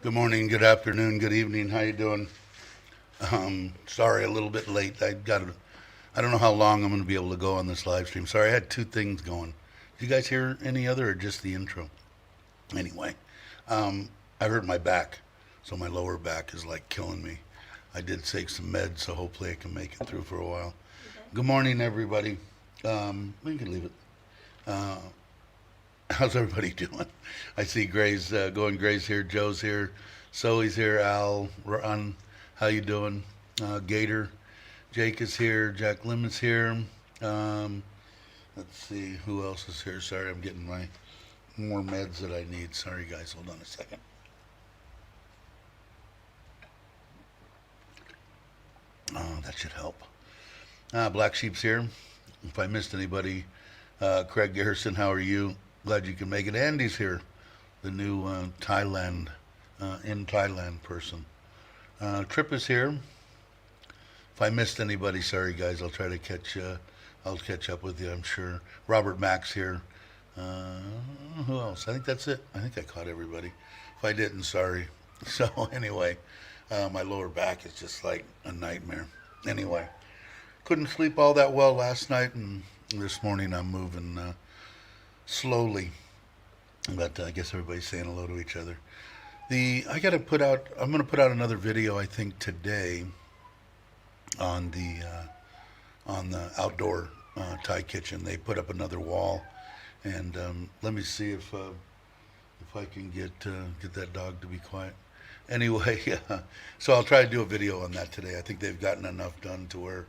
Good morning, good afternoon, good evening. How you doing? Sorry, a little bit late. I don't know how long I'm going to be able to go on this live stream. Sorry, I had two things going. Did you guys hear any other or just the intro? Anyway, I hurt my back, so my lower back is like killing me. I did take some meds, so hopefully I can make it through for a while. Good morning, everybody. We can leave it. Uh, how's everybody doing? I see Gray's going. Gray's here. Joe's here. Zoe's here. Al, Ron, how you doing? Gator, Jake is here. Jack Lim is here. Um, let's see who else is here. Sorry, I'm getting my more meds that I need. Sorry, guys. Hold on a second. That should help. Black Sheep's here. If I missed anybody, Craig Garrison, how are you? Glad you can make it. Andy's here, the new in Thailand person. Trip is here. If I missed anybody, sorry guys. I'll try to catch. I'll catch up with you. I'm sure. Robert Mack's here. Uh, who else? I think that's it. I think I caught everybody. If I didn't, sorry. So anyway, my lower back is just like a nightmare. Anyway, couldn't sleep all that well last night, and this morning I'm moving slowly. But I guess everybody's saying hello to each other. I got to put out. I'm going to put out another video. I think today on the outdoor Thai kitchen. They put up another wall, and let me see if I can get that dog to be quiet. Anyway, so I'll try to do a video on that today. I think they've gotten enough done to where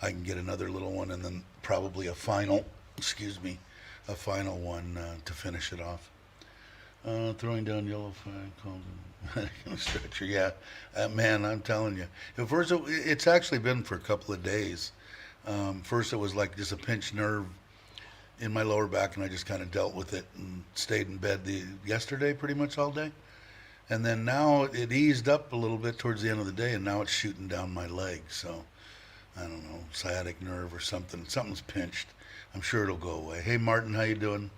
I can get another little one, and then probably a final. Excuse me, a final one to finish it off. Throwing down yellow flag called stretcher. Yeah, man, I'm telling you. At first, it's actually been for a couple of days. First, it was like just a pinched nerve in my lower back, and I just kind of dealt with it and stayed in bed yesterday pretty much all day. And then now it eased up a little bit towards the end of the day, and now it's shooting down my leg. So I don't know, sciatic nerve or something. Something's pinched. I'm sure it'll go away. Hey, Martin, how you doing?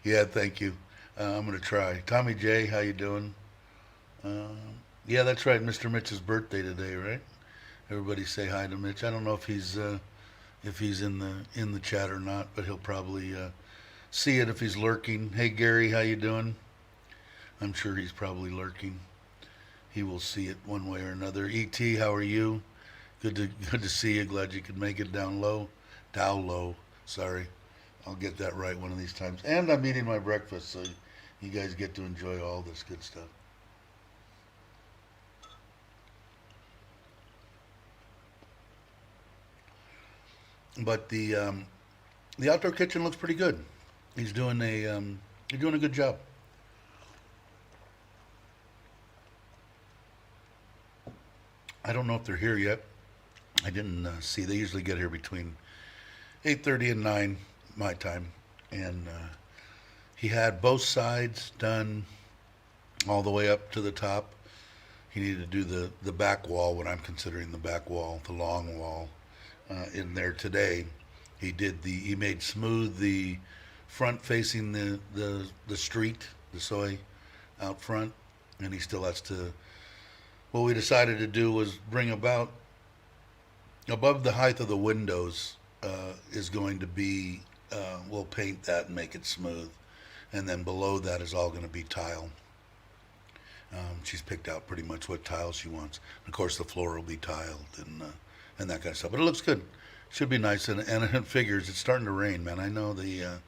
Yeah, thank you. I'm gonna try. Tommy J, how you doing? Um, yeah, that's right. Mr. Mitch's birthday today, right? Everybody say hi to Mitch. I don't know if he's in the chat or not, but he'll probably see it if he's lurking. Hey, Gary, how you doing? I'm sure he's probably lurking. He will see it one way or another. Et, how are you? Good to see you. Glad you could make it down low. Down low. Sorry. I'll get that right one of these times. And I'm eating my breakfast, so you guys get to enjoy all this good stuff. But the outdoor kitchen looks pretty good. He's doing a good job. I don't know if they're here yet. I didn't see. They usually get here between 8:30 and 9 my time, and he had both sides done all the way up to the top. He needed to do the back wall, what I'm considering the back wall, the long wall, in there today. He made smooth the front facing the street, the soy out front, and he still has to. What we decided to do was bring about above the height of the windows is going to be. We'll paint that and make it smooth, and then below that is all going to be tile. She's picked out pretty much what tile she wants. Of course, the floor will be tiled and that kind of stuff. But it looks good. Should be nice. And it figures it's starting to rain, man. I know the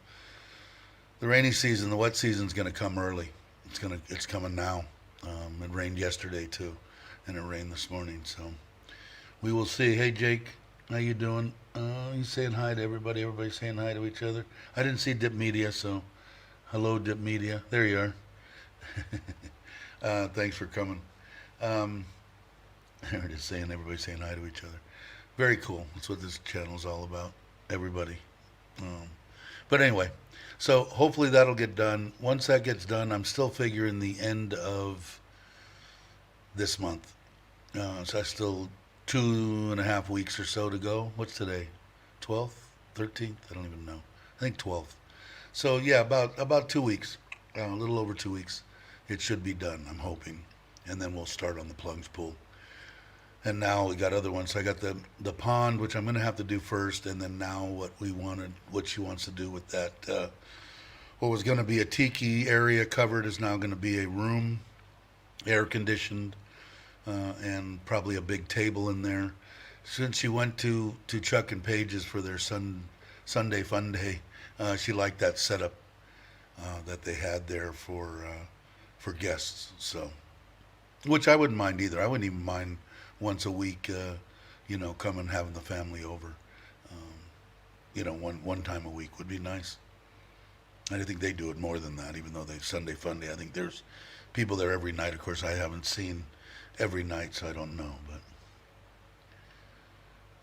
rainy season, the wet season's going to come early. It's coming now. It rained yesterday too, and it rained this morning. So we will see. Hey, Jake, how you doing? You saying hi to everybody? Everybody saying hi to each other. I didn't see Dip Media, so hello, Dip Media. There you are. Thanks for coming. Um, They're just saying everybody's saying hi to each other. Very cool. That's what this channel is all about. Everybody. Um, but anyway, so hopefully that'll get done. Once that gets done, I'm still figuring the end of this month. So that's still 2.5 weeks or so to go. What's today? 12th? 13th? I don't even know. I think 12th. So yeah, about 2 weeks. A little over 2 weeks. it should be done, I'm hoping. And then we'll start on the plunge pool. And now we got other ones. So I got the pond, which I'm going to have to do first, and then now what she wants to do with that. What was going to be a tiki area covered is now going to be a room, air conditioned, and probably a big table in there. Since she went to Chuck and Paige's for their Sunday Fun Day, she liked that setup that they had there for guests. So, which I wouldn't mind either. I wouldn't even mind once a week, coming having the family over. One time a week would be nice. I think they do it more than that, even though they Sunday Fun Day. I think there's people there every night. Of course, I haven't seen every night, so I don't know. But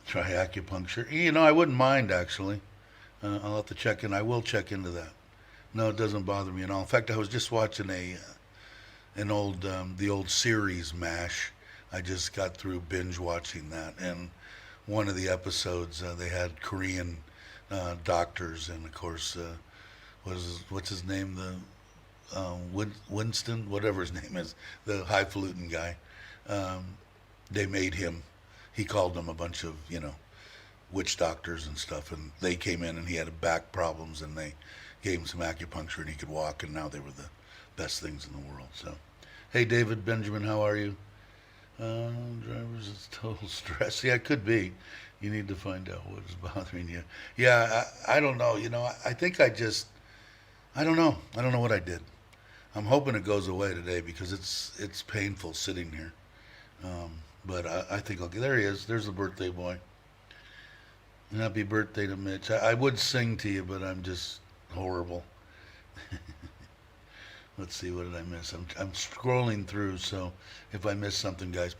try acupuncture. I wouldn't mind actually. I'll have to check in. I will check into that. No, it doesn't bother me at all. In fact, I was just watching the old series MASH. I just got through binge watching that, and one of the episodes they had Korean doctors, and of course what's his name, the Winston, whatever his name is, the highfalutin guy. They made him. He called them a bunch of witch doctors and stuff, and they came in and he had back problems, and they gave him some acupuncture and he could walk, and now they were the best things in the world. So, hey David Benjamin, how are you? Drivers, it's total stress. Yeah, it could be. You need to find out what is bothering you. Yeah, I don't know. I think I don't know. I don't know what I did. I'm hoping it goes away today because it's painful sitting here. But I think there he is. There's the birthday boy. Happy birthday to Mitch. I would sing to you, but I'm just horrible. Let's see, what did I miss? I'm scrolling through, so if I miss something, guys,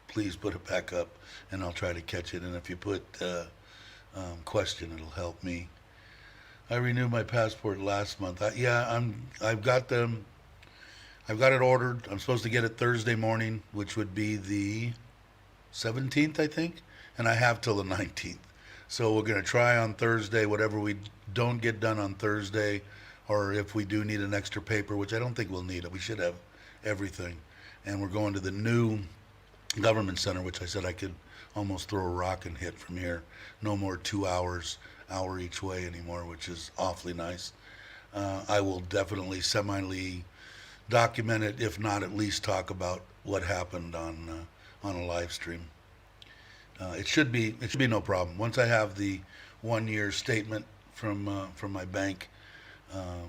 please put it back up, and I'll try to catch it. And if you put question, it'll help me. I renewed my passport last month. I've got it ordered. I'm supposed to get it Thursday morning, which would be the 17th, I think, and I have till the 19th. So we're going to try on Thursday. Whatever we don't get done on Thursday, or if we do need an extra paper, which I don't think we'll need it. We should have everything. And we're going to the new government center, which I said I could almost throw a rock and hit from here. No more 2 hours, hour each way anymore, which is awfully nice. I will definitely semi document it, if not at least talk about what happened on a live stream. It should be no problem. Once I have the 1 year statement from my bank,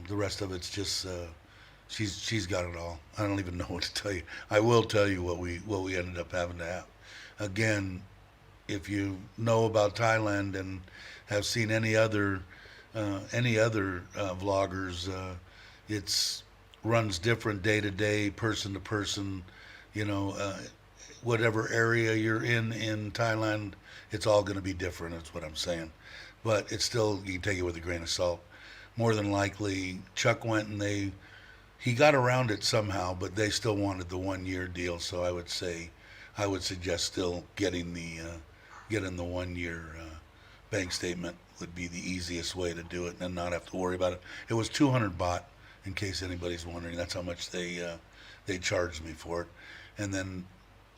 the rest of it's just she's got it all. I don't even know what to tell you. I will tell you what we ended up having to have. Again, if you know about Thailand and have seen any other vloggers, it's runs different day to day, person to person. Whatever area you're in Thailand, it's all going to be different. That's what I'm saying. But it's still, you can take it with a grain of salt. More than likely, Chuck went and he got around it somehow, but they still wanted the 1 year deal. So I would suggest still getting the 1 year bank statement would be the easiest way to do it and not have to worry about it. It was 200 baht, in case anybody's wondering. That's how much they charged me for it. And then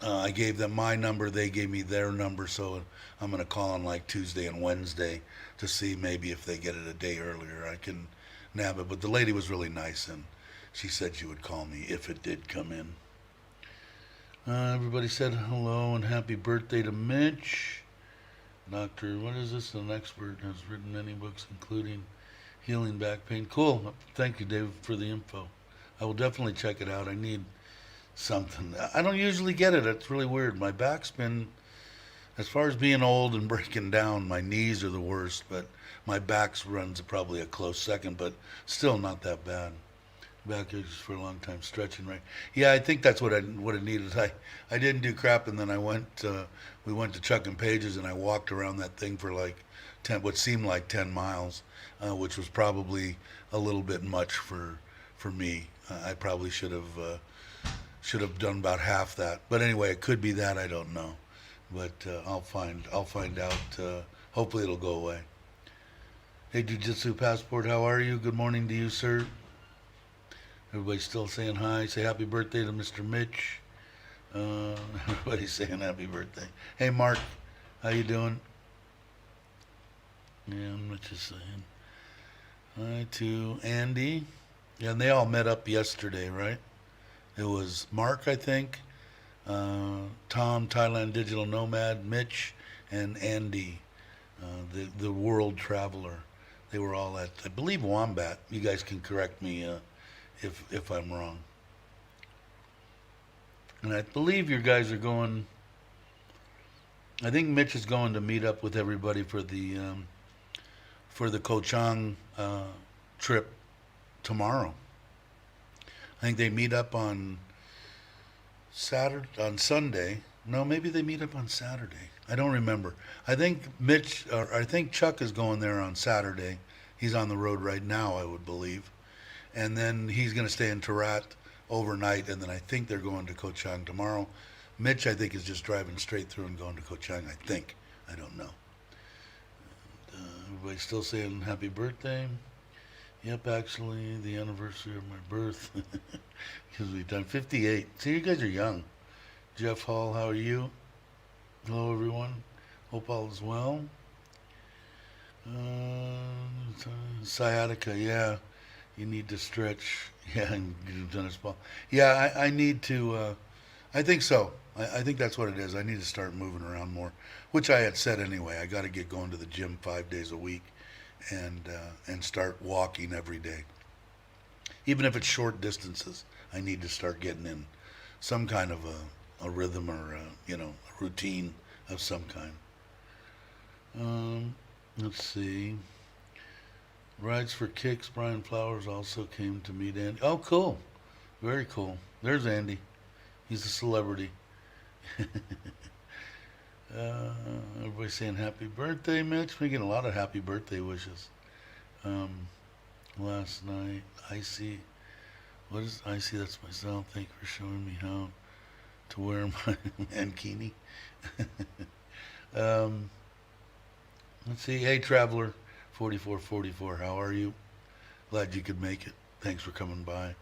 I gave them my number, they gave me their number, so I'm going to call on like Tuesday and Wednesday to see maybe if they get it a day earlier, I can nab it. But the lady was really nice, and she said she would call me if it did come in. Everybody said hello and happy birthday to Mitch. Doctor, what is this? An expert, has written many books, including Healing Back Pain. Cool. Thank you, David, for the info. I will definitely check it out. I need something. I don't usually get it. It's really weird. My back's been, as far as being old and breaking down, my knees are the worst, but my back runs probably a close second, but still not that bad. Back aches for a long time, stretching, right? Yeah, I think that's what it needed. I didn't do crap, and then we went to Chuck and Paige's, and I walked around that thing for like what seemed like 10 miles, which was probably a little bit much for me. I probably should have done about half that. But anyway, it could be that, I don't know. But I'll find out. Hopefully it'll go away. Hey, Jiu-Jitsu Passport, how are you? Good morning to you, sir. Everybody's still saying hi. Say happy birthday to Mr. Mitch. Everybody's saying happy birthday. Hey, Mark, how you doing? Yeah, Mitch is saying hi to Andy. Yeah, and they all met up yesterday, right? It was Mark, I think, Tom, Thailand Digital Nomad, Mitch, and Andy, the world traveler. They were all at, I believe, Wombat. You guys can correct me if I'm wrong. And I believe you guys are going. I think Mitch is going to meet up with everybody for the Koh Chang trip tomorrow. I think they meet up on Sunday. No, maybe they meet up on Saturday. I don't remember. I think I think Chuck is going there on Saturday. He's on the road right now, I would believe. And then he's going to stay in Tarat overnight, and then I think they're going to Koh Chang tomorrow. Mitch, I think, is just driving straight through and going to Koh Chang, I think. I don't know. Everybody's still saying happy birthday. Yep, actually, the anniversary of my birth. Because we've done 58. See, you guys are young. Jeff Hall, how are you? Hello, everyone. Hope all is well. Sciatica, yeah. You need to stretch. Yeah, and get a tennis ball. Yeah, I need to. I think so. I think that's what it is. I need to start moving around more, which I had said anyway. I got to get going to the gym 5 days a week, and start walking every day. Even if it's short distances, I need to start getting in some kind of a rhythm or a routine of some kind. Let's see. Rides for Kicks. Brian Flowers also came to meet Andy. Oh, cool. Very cool. There's Andy. He's a celebrity. Everybody's saying happy birthday, Mitch. We're getting a lot of happy birthday wishes. Last night, Icy. What is Icy? That's myself. Thank you for showing me how to wear my mankini. Let's see. Hey, Traveler 4444. How are you? Glad you could make it. Thanks for coming by.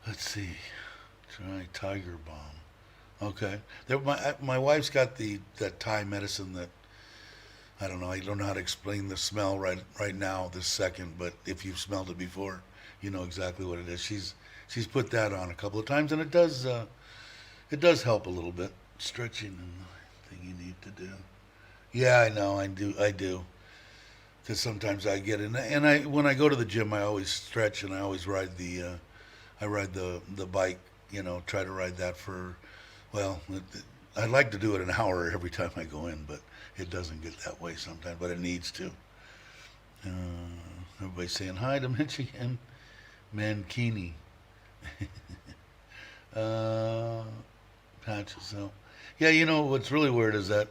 Let's see. Try Tiger Balm. Okay. My wife's got that Thai medicine that I don't know. I don't know how to explain the smell right now, this second. But if you've smelled it before, you know exactly what it is. She's put that on a couple of times, and it does help a little bit. Stretching and the thing you need to do. Yeah, I know. I do. Because sometimes I get in, and when I go to the gym, I always stretch and I always ride the bike. Try to ride that for. Well, I'd like to do it an hour every time I go in, but it doesn't get that way sometimes. But it needs to. Everybody's saying hi to Mitch again. Mankini. Patches. So, yeah, what's really weird is that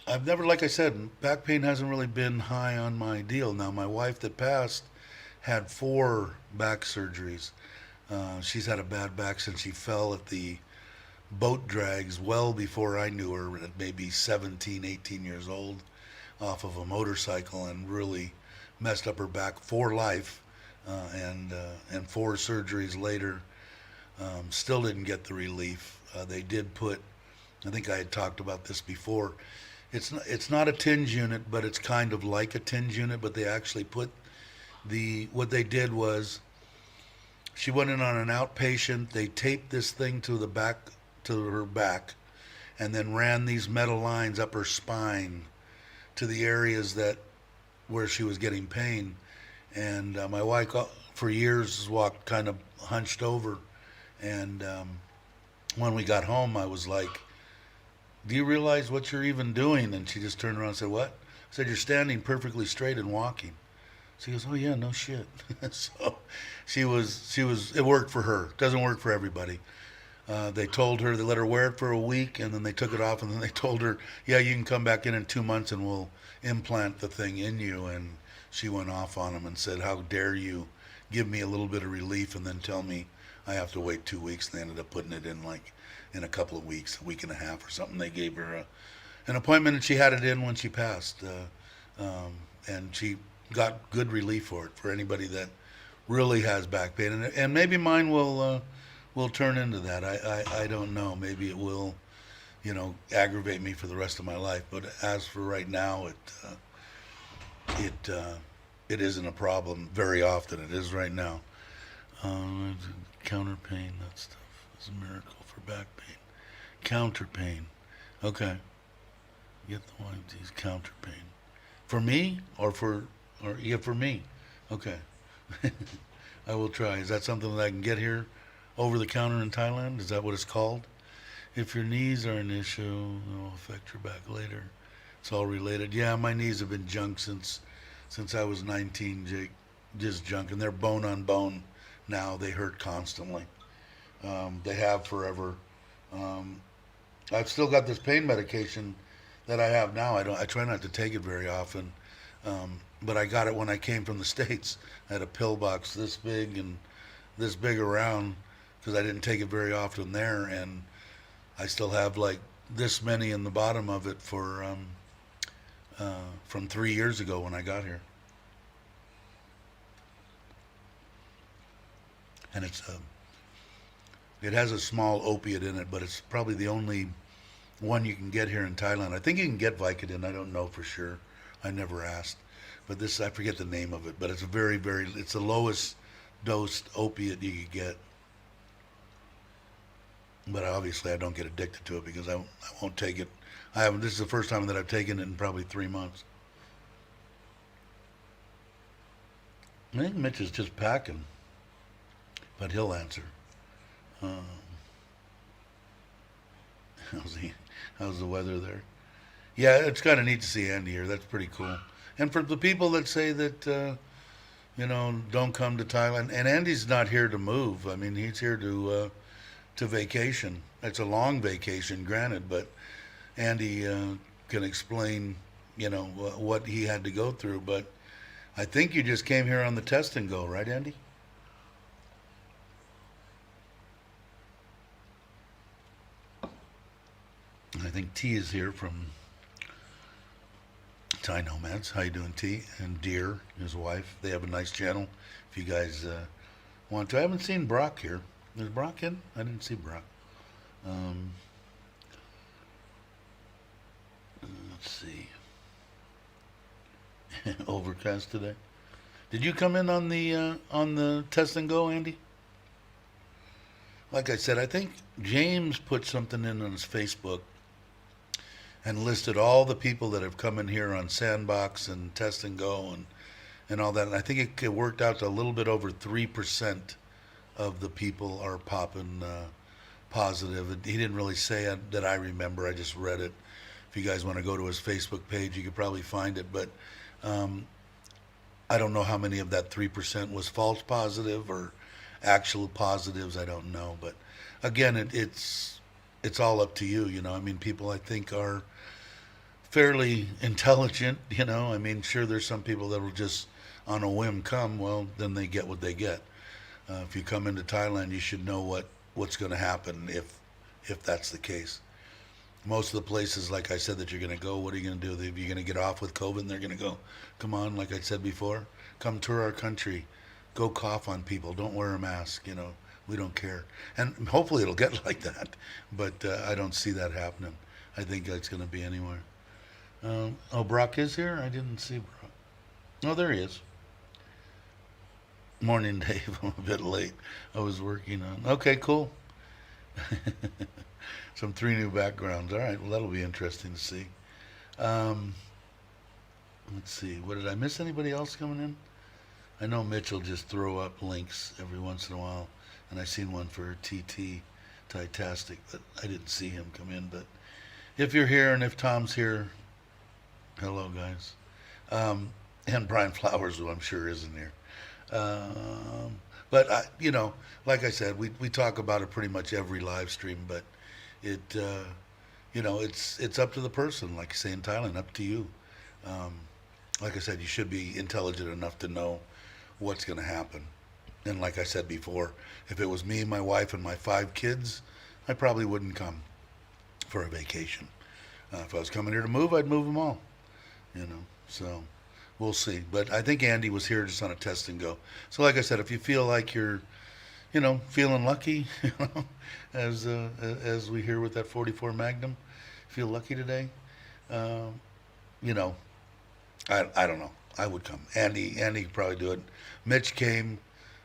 I've never, like I said, back pain hasn't really been high on my deal. Now, my wife that passed had 4 back surgeries. She's had a bad back since she fell at the boat drags well before I knew her, at maybe 17, 18 years old, off of a motorcycle, and really messed up her back for life. And 4 surgeries later, still didn't get the relief. They did put, I think I had talked about this before, it's not a TINS unit, but it's kind of like a TINS unit, but they actually put what they did was, she went in on an outpatient, they taped this thing to her back, and then ran these metal lines up her spine to the areas where she was getting pain. And my wife, for years, walked kind of hunched over. And when we got home, I was like, do you realize what you're even doing? And she just turned around and said, what? I said, you're standing perfectly straight and walking. She goes, oh yeah, no shit. So it worked for her. It doesn't work for everybody. They told her, they let her wear it for a week, and then they took it off, and then they told her, yeah, you can come back in 2 months and we'll implant the thing in you. And she went off on them and said, how dare you give me a little bit of relief and then tell me I have to wait 2 weeks. And they ended up putting it in a couple of weeks, a week and a half or something. They gave her an appointment, and she had it in when she passed. And she got good relief for it for anybody that really has back pain, and maybe mine will turn into that. I don't know. Maybe it will, aggravate me for the rest of my life. But as for right now, it isn't a problem very often. It is right now. Counter pain, that stuff is a miracle for back pain. Counter pain. Okay. Get the one of these counter pain. For me or for me. Okay. I will try. Is that something that I can get here over the counter in Thailand? Is that what it's called? If your knees are an issue, it will affect your back later. It's all related. Yeah, my knees have been junk since I was 19, Jake. Just junk, and they're bone on bone now. They hurt constantly. They have forever. I've still got this pain medication that I have now. I try not to take it very often, but I got it when I came from the States. I had a pill box this big and this big around because I didn't take it very often there, and I still have like this many in the bottom of it from 3 years ago when I got here. And it has a small opiate in it, but it's probably the only one you can get here in Thailand. I think you can get Vicodin. I don't know for sure. I never asked. But this, I forget the name of it, but it's a very, very, it's the lowest dosed opiate you could get. But obviously I don't get addicted to it because I won't take it. This is the first time that I've taken it in probably 3 months. I think Mitch is just packing, but he'll answer. How's the weather there? Yeah, it's kind of neat to see Andy here. That's pretty cool. And for the people that say that, don't come to Thailand, and Andy's not here to move. I mean, he's here to vacation. It's a long vacation, granted, but Andy can explain, what he had to go through. But I think you just came here on the test and go, right, Andy? I think T is here from Thai Nomads. How you doing, T? And Deer, his wife. They have a nice channel. If you guys want to. I haven't seen Brock here. Is Brock in? I didn't see Brock. Let's see. Overcast today. Did you come in on the test and go, Andy? Like I said, I think James put something in on his Facebook and listed all the people that have come in here on Sandbox and Test and Go and all that. And I think it worked out to a little bit over 3% of the people are popping positive. He didn't really say it that I remember. I just read it. If you guys want to go to his Facebook page, you could probably find it. But I don't know how many of that 3% was false positive or actual positives. I don't know. But again, it's all up to you. I mean, people I think are fairly intelligent. I mean, sure, there's some people that will just on a whim come. Well, then they get what they get. If you come into Thailand, you should know what's going to happen if that's the case. Most of the places, like I said, that you're going to go, what are you going to do? If you're going to get off with COVID, and they're going to go, come on, like I said before, come tour our country, go cough on people, don't wear a mask, we don't care. And hopefully it'll get like that, but I don't see that happening. I think it's going to be anywhere. Brock is here? I didn't see Brock. Oh, there he is. Morning, Dave. I'm a bit late. I was working on. Okay, cool. Some 3 new backgrounds. All right, well, that'll be interesting to see. Let's see. What did I miss? Anybody else coming in? I know Mitch will just throw up links every once in a while, and I seen one for TT, Titastic, but I didn't see him come in. But if you're here and if Tom's here, hello, guys. And Brian Flowers, who I'm sure isn't here. But like I said, we talk about it pretty much every live stream, but it's up to the person, like you say in Thailand, up to you. Like I said, you should be intelligent enough to know what's going to happen. And like I said before, if it was me, my wife, and my 5 kids, I probably wouldn't come for a vacation. If I was coming here to move, I'd move them all. So we'll see. But I think Andy was here just on a test and go. So like I said, if you feel like you're, feeling lucky, as we hear with that 44 Magnum, feel lucky today, um, you know, I don't know. I would come. Andy could probably do it. Mitch came,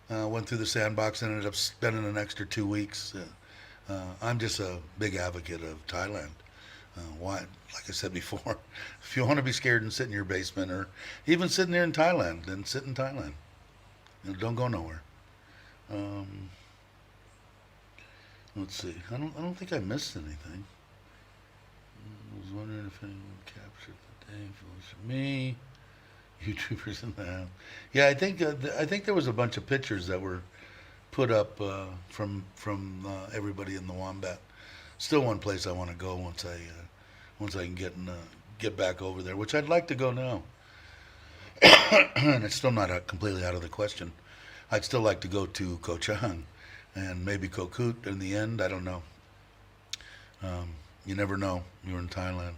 went through the sandbox, and ended up spending an extra 2 weeks. I'm just a big advocate of Thailand. Why? Like I said before, if you want to be scared and sit in your basement, or even sitting there in Thailand, then sit in Thailand. Don't go nowhere. Um, let's see. I don't think I missed anything. I was wondering if anyone captured the day for me. YouTubers in the house. Yeah, I think there was a bunch of pictures that were put up from everybody in the Wombat. Still one place I want to go once I can get back over there, which I'd like to go now. And it's still not completely out of the question. I'd still like to go to Koh Chang and maybe Koh Koot in the end. I don't know. You never know. You're in Thailand.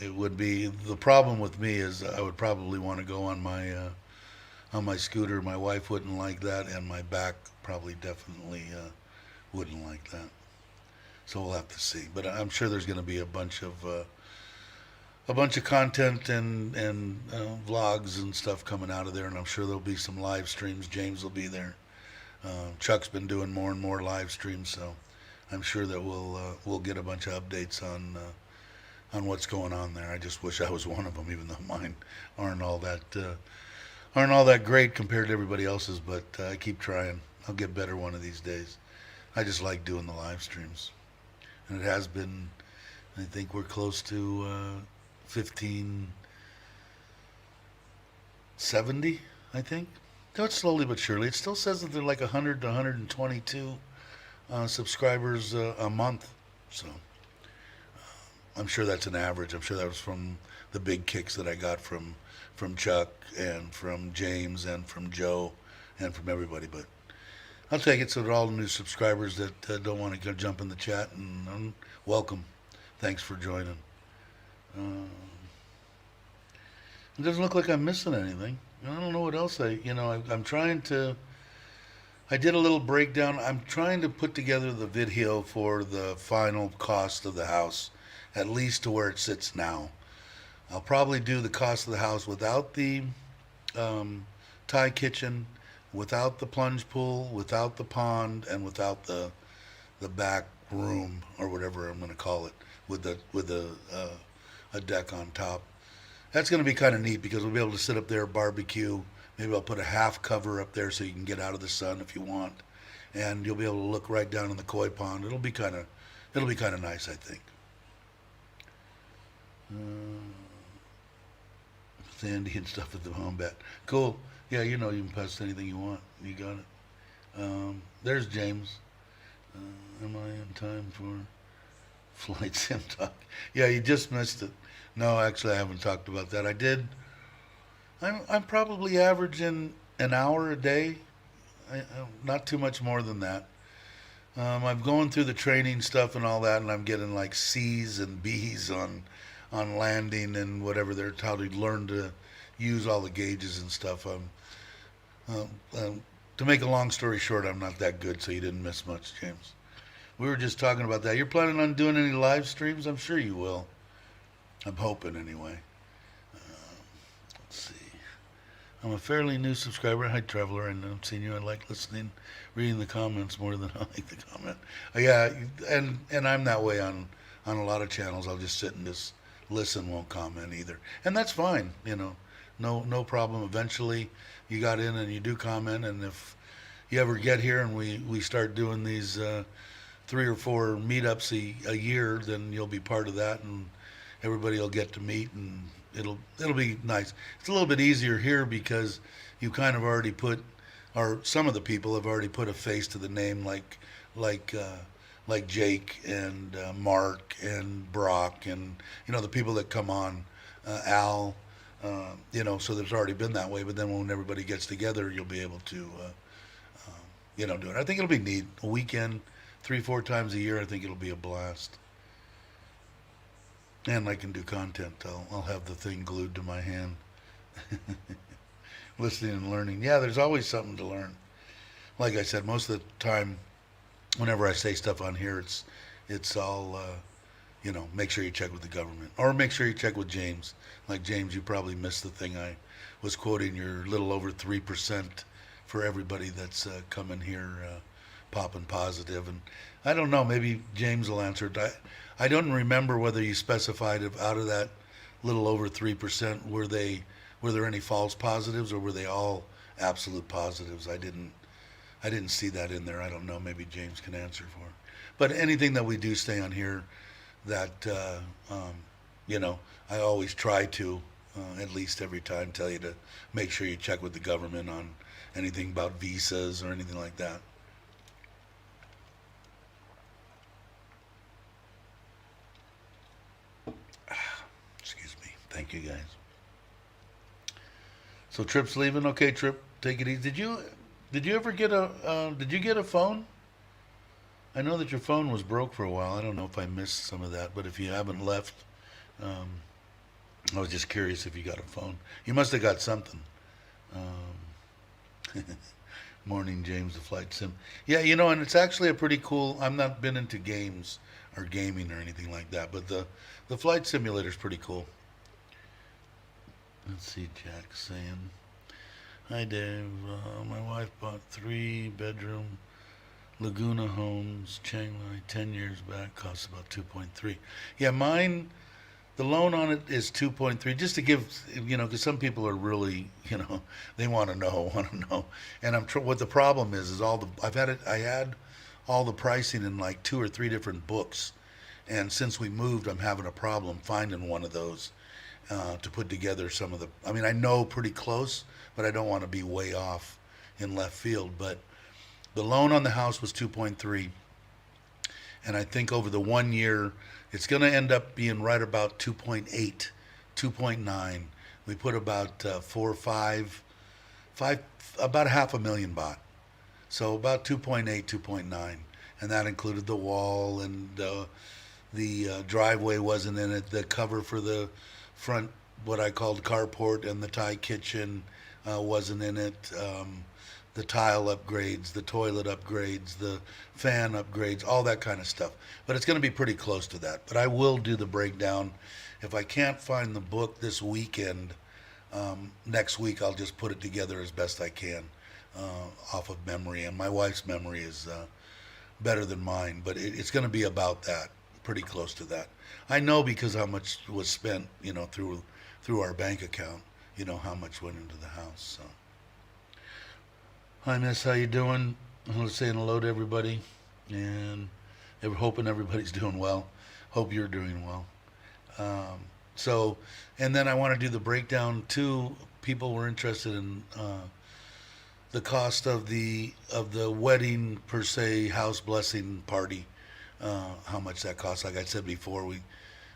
It would be the problem with me is I would probably want to go on my scooter. My wife wouldn't like that, and my back probably definitely wouldn't like that. So we'll have to see. But I'm sure there's going to be a bunch of content and vlogs and stuff coming out of there, and I'm sure there'll be some live streams. James will be there. Chuck's been doing more and more live streams, so I'm sure that we'll get a bunch of updates on what's going on there. I just wish I was one of them, even though mine aren't all that great compared to everybody else's. But I keep trying. I'll get better one of these days. I just like doing the live streams, and it has been. I think we're close to 1570. I think. No, it's slowly but surely. It still says that they're like 100 to 122 subscribers a month. So. I'm sure that's an average. I'm sure that was from the big kicks that I got from Chuck and from James and from Joe and from everybody. But I'll take it. So to all the new subscribers that don't want to jump in the chat, and welcome. Thanks for joining. It doesn't look like I'm missing anything. I don't know what else I'm trying to. I did a little breakdown. I'm trying to put together the video for the final cost of the house, at least to where it sits now. I'll probably do the cost of the house without the Thai kitchen, without the plunge pool, without the pond, and without the back room or whatever I'm going to call it, with a deck on top. That's going to be kind of neat because we'll be able to sit up there, barbecue. Maybe I'll put a half cover up there so you can get out of the sun if you want, and you'll be able to look right down in the koi pond. It'll be kind of nice, I think. Sandy and stuff at the Wombat. Cool. Yeah, you can post anything you want. You got it. There's James. Am I in time for flight sim talk? Yeah, you just missed it. No, actually, I haven't talked about that. I did. I'm probably averaging an hour a day. Not too much more than that. I'm going through the training stuff and all that, and I'm getting like C's and B's on landing and whatever. They're how to learn to use all the gauges and stuff. To make a long story short, I'm not that good, so you didn't miss much, James. We were just talking about that. You're planning on doing any live streams? I'm sure you will. I'm hoping anyway. Let's see. I'm a fairly new subscriber. Hi, Traveler. And I'm seeing you. I like reading the comments more than I like the comment. Yeah, and I'm that way on a lot of channels. I'll just sit and just listen, won't comment either, and that's fine. No problem. Eventually, you got in and you do comment, and if you ever get here and we start doing these 3 or 4 meetups a year, then you'll be part of that, and everybody will get to meet, and it'll be nice. It's a little bit easier here because you kind of already put, or some of the people have already put a face to the name, like Jake and Mark and Brock and the people that come on, Al, so there's already been that way. But then when everybody gets together, you'll be able to do it. I think it'll be neat. A weekend, 3-4 times a year. I think it'll be a blast. And I can do content. I'll have the thing glued to my hand Listening and learning. Yeah, there's always something to learn. Like I said, most of the time, whenever I say stuff on here, it's all make sure you check with the government, or make sure you check with James. Like James, you probably missed the thing I was quoting. You're a little over 3% for everybody that's coming here, popping positive. And I don't know, maybe James will answer it. I don't remember whether you specified if out of that little over 3%, were there any false positives, or were they all absolute positives? I didn't see that in there. I don't know. Maybe James can answer for it. But anything that we do stay on here, that I always try to at least every time tell you to make sure you check with the government on anything about visas or anything like that. Excuse me. Thank you, guys. So Trip's leaving. Okay, Trip, take it easy. Did you ever get did you get a phone? I know that your phone was broke for a while. I don't know if I missed some of that, but if you haven't left, um, I was just curious if you got a phone. You must have got something. Morning, James, the flight sim. Yeah, and it's actually a pretty cool. I'm not been into games or gaming or anything like that, but the flight simulator is pretty cool. Let's see, Jack saying, "Hi, Dave. My wife bought 3-bedroom Laguna Homes, Chiang Mai, 10 years back. Costs about 2.3. Yeah, mine. The loan on it is 2.3. Just to give, because some people are really, they want to know. And what the problem is I had all the pricing in like 2 or 3 different books, and since we moved, I'm having a problem finding one of those to put together some of the. I mean, I know pretty close, but I don't want to be way off in left field. But the loan on the house was 2.3, and I think over the 1 year, it's going to end up being right about 2.8, 2.9. We put about 4 or 5, about $500,000 baht. So about 2.8, 2.9, and that included the wall, and the driveway wasn't in it. The cover for the front, what I called carport, and the Thai kitchen wasn't in it. The tile upgrades, the toilet upgrades, the fan upgrades, all that kind of stuff. But it's going to be pretty close to that. But I will do the breakdown. If I can't find the book this weekend, next week I'll just put it together as best I can off of memory. And my wife's memory is better than mine, but it's going to be about that, pretty close to that. I know because how much was spent, through our bank account, how much went into the house. So. Hi, Miss. How you doing? I'm saying hello to everybody, and hoping everybody's doing well. Hope you're doing well. And then I want to do the breakdown too. People were interested in the cost of the wedding per se, house blessing party. How much that costs? Like I said before, we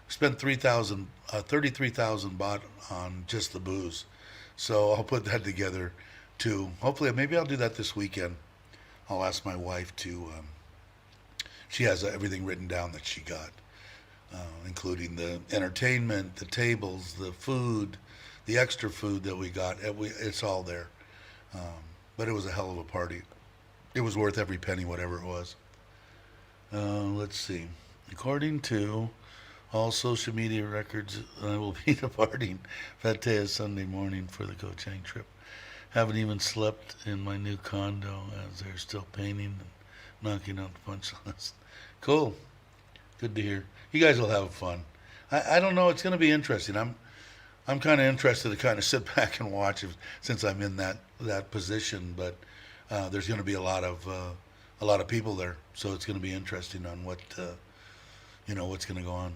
spent 33,000 baht on just the booze. So I'll put that together. Hopefully, maybe I'll do that this weekend. I'll ask my wife to. She has everything written down that she got, including the entertainment, the tables, the food, the extra food that we got. It's all there. But it was a hell of a party. It was worth every penny, whatever it was. Let's see. According to all social media records, I will be departing Pattaya Sunday morning for the Koh Chang trip. Haven't even slept in my new condo as they're still painting and knocking out the punch list. Cool. Good to hear. You guys will have fun. I don't know. It's going to be interesting. I'm kind of interested to kind of sit back and watch since I'm in that position. But there's going to be a lot of people there, so it's going to be interesting on what's going to go on.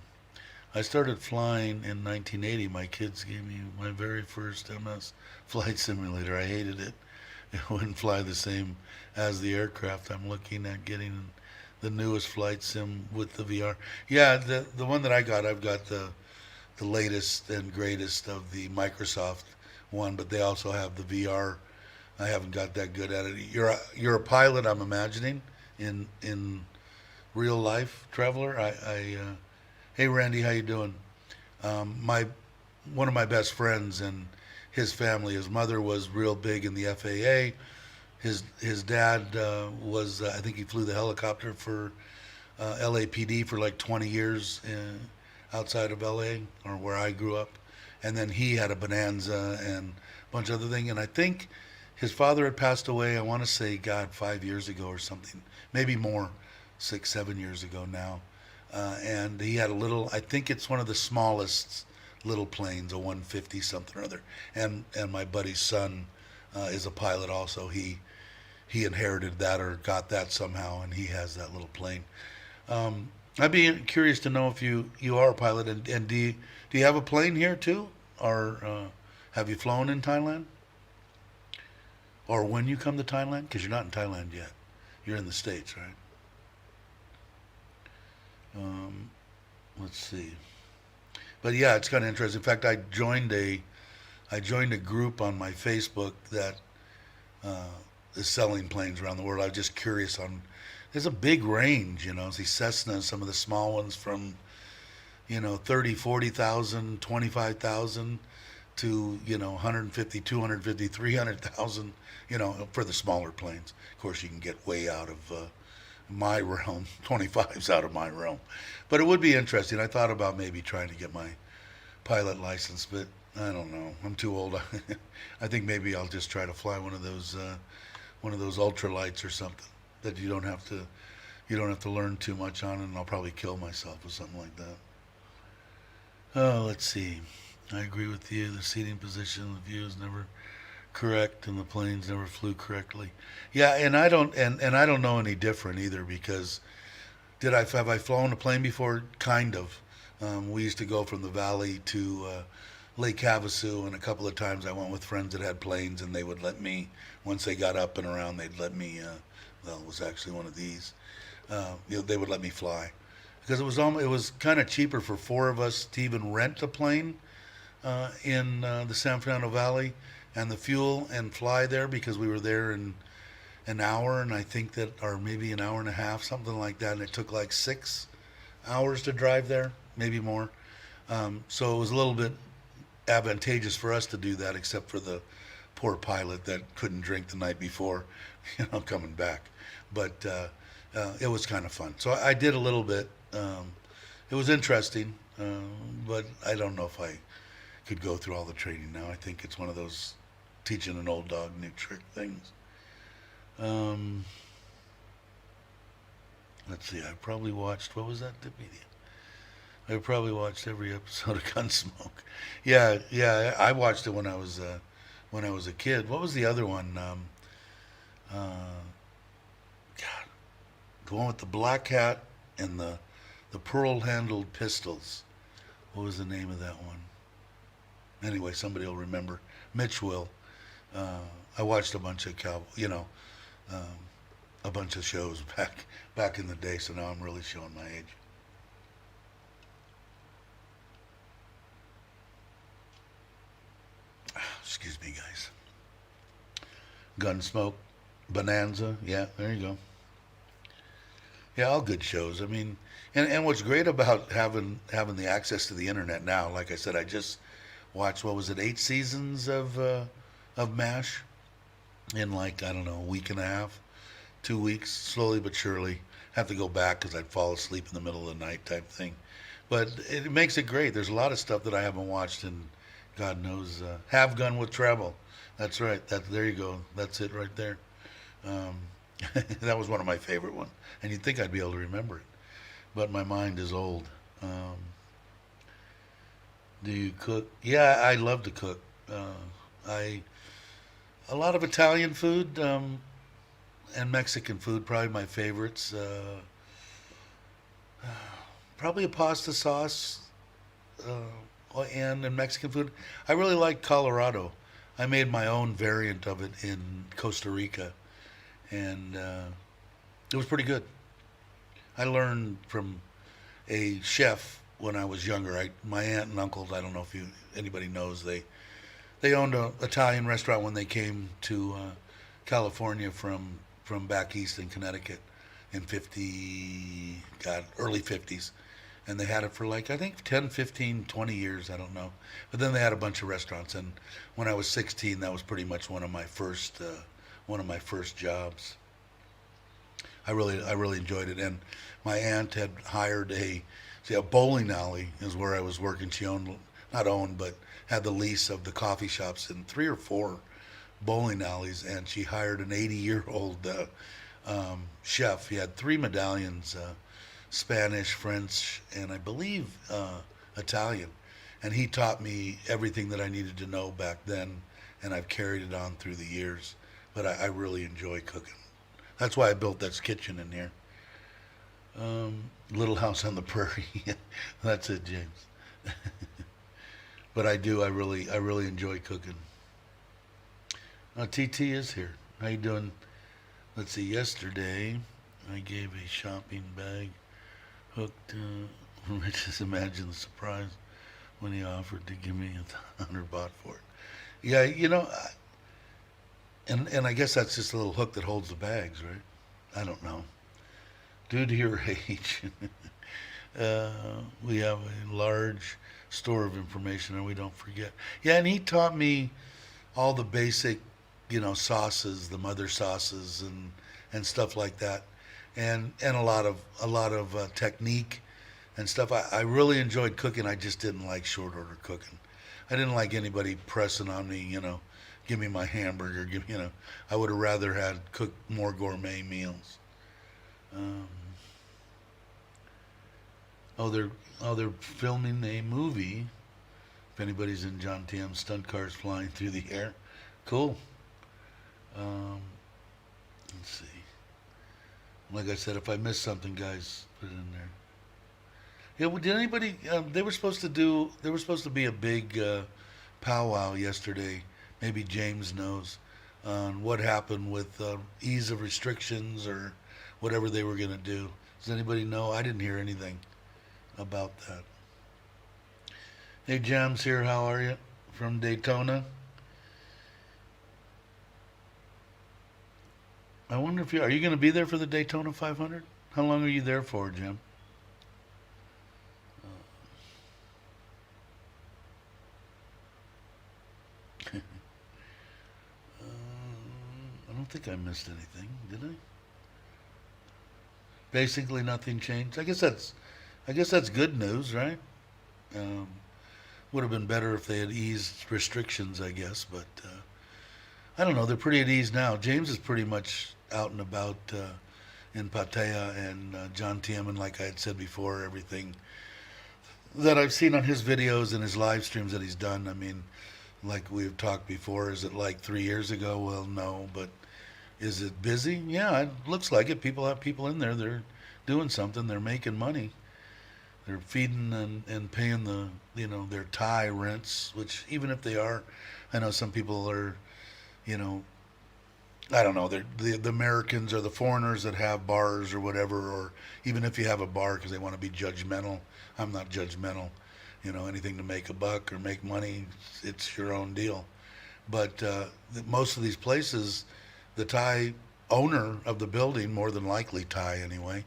I started flying in 1980. My kids gave me my very first MS flight simulator. I hated it. It wouldn't fly the same as the aircraft. I'm looking at getting the newest flight sim with the VR. Yeah, the one that I've got the latest and greatest of the Microsoft one, but they also have the VR. I haven't got that good at it. You're a pilot, I'm imagining, in real life, Traveler. Hey Randy, how you doing? One of my best friends and his family. His mother was real big in the FAA. His dad was I think he flew the helicopter for LAPD for like 20 years outside of LA or where I grew up, and then he had a Bonanza and a bunch of other things. And I think his father had passed away. I want to say, God, 5 years ago or something, maybe more, 6, 7 years ago now. And he had a little. I think it's one of the smallest little planes, a 150 something or other. And my buddy's son is a pilot also. He inherited that or got that somehow, and he has that little plane. I'd be curious to know if you are a pilot, and do you have a plane here too, or have you flown in Thailand, or when you come to Thailand? Because you're not in Thailand yet, you're in the States, right? Let's see, but yeah, it's kind of interesting. In fact, I joined a group on my Facebook that is selling planes around the world. I was just curious on. There's a big range, these Cessnas, some of the small ones from, 30, 40,000, 25,000 to, 150, 250, 300,000, for the smaller planes. Of course, you can get way out of my realm. 25's out of my realm. But it would be interesting. I thought about maybe trying to get my pilot license, but I don't know. I'm too old. I think maybe I'll just try to fly one of those ultralights or something that you don't have to learn too much on, and I'll probably kill myself with something like that. Oh, let's see. I agree with you. The seating position, the view is never correct, and the planes never flew correctly. Yeah, and I don't know any different either, because have I flown a plane before? Kind of. We used to go from the valley to Lake Havasu, and a couple of times I went with friends that had planes, and they would let me, once they got up and around, they'd let me. Well, it was actually one of these. They would let me fly, because it was kind of cheaper for four of us to even rent a plane in the San Fernando Valley, and the fuel, and fly there, because we were there in an hour, and I think that, or maybe an hour and a half, something like that, and it took like 6 hours to drive there, maybe more. So it was a little bit advantageous for us to do that, except for the poor pilot that couldn't drink the night before, coming back. But it was kind of fun. So I did a little bit. It was interesting, but I don't know if I could go through all the training now. I think it's one of those teaching an old dog new trick things. Let's see. I probably watched. What was that video? I probably watched every episode of Gunsmoke. Yeah. I watched it when I was a kid. What was the other one? God, the one with the black hat and the pearl-handled pistols. What was the name of that one? Anyway, somebody will remember. Mitch will. I watched a bunch of a bunch of shows back in the day. So now I'm really showing my age. Excuse me, guys. Gunsmoke, Bonanza. Yeah, there you go. Yeah, all good shows. I mean, and what's great about having the access to the internet now, like I said, I just watched, what was it, 8 seasons of MASH in like, I don't know, a week and a half, 2 weeks, slowly but surely. Have to go back because I'd fall asleep in the middle of the night type thing. But it makes it great. There's a lot of stuff that I haven't watched in, God knows, Have Gun with Travel. That's right. There you go. That's it right there. That was one of my favorite ones. And you'd think I'd be able to remember it. But my mind is old. Do you cook? Yeah, I love to cook. A lot of Italian food and Mexican food, probably my favorites. Probably a pasta sauce and Mexican food. I really like Colorado. I made my own variant of it in Costa Rica, and it was pretty good. I learned from a chef when I was younger. My aunt and uncles, I don't know if anybody knows, they owned an Italian restaurant when they came to California from back east in Connecticut in early 50s. and they had it for like I think 10, 15, 20 years. I don't know, but then they had a bunch of restaurants. And when I was 16, that was pretty much one of my first jobs. I really enjoyed it. And my aunt had hired a bowling alley is where I was working. She owned, not owned, but had the lease of the coffee shops in three or four bowling alleys, and she hired an 80-year-old chef. He had three medallions, Spanish, French, and I believe Italian. And he taught me everything that I needed to know back then, and I've carried it on through the years. But I really enjoy cooking. That's why I built that kitchen in here. Little House on the Prairie. That's it, James. But I do. I really enjoy cooking. TT is here. How you doing? Let's see. Yesterday, I gave a shopping bag hooked. Just imagine the surprise when he offered to give me $100 for it. Yeah, and I guess that's just a little hook that holds the bags, right? I don't know. Due to your age, we have a large store of information, and we don't forget. Yeah, and he taught me all the basic, sauces, the mother sauces, and stuff like that, and a lot of technique and stuff. I really enjoyed cooking. I just didn't like short order cooking. I didn't like anybody pressing on me, give me my hamburger, I would have rather had cooked more gourmet meals. They're filming a movie. If anybody's in John TM, stunt cars flying through the air. Cool. Let's see. Like I said, if I missed something, guys, put it in there. Yeah, well, did anybody? They were supposed to be a big powwow yesterday. Maybe James knows on what happened with ease of restrictions or whatever they were going to do. Does anybody know? I didn't hear anything about that. Hey, Jams here. How are you? From Daytona. I wonder if are you going to be there for the Daytona 500? How long are you there for, Jim? I don't think I missed anything, did I? Basically, nothing changed. I guess that's good news, right? Would have been better if they had eased restrictions, I guess, but I don't know. They're pretty at ease now. James is pretty much out and about in Pattaya and John Tiemann, like I had said before, everything that I've seen on his videos and his live streams that he's done. I mean, like we've talked before, is it like 3 years ago? Well, no, but is it busy? Yeah, it looks like it. People have people in there. They're doing something. They're making money. They're feeding and paying their Thai rents, which even if they are, I know some people are, I don't know, they're the Americans or the foreigners that have bars or whatever, or even if you have a bar because they want to be judgmental. I'm not judgmental. Anything to make a buck or make money, it's your own deal. But most of these places, the Thai owner of the building, more than likely Thai anyway,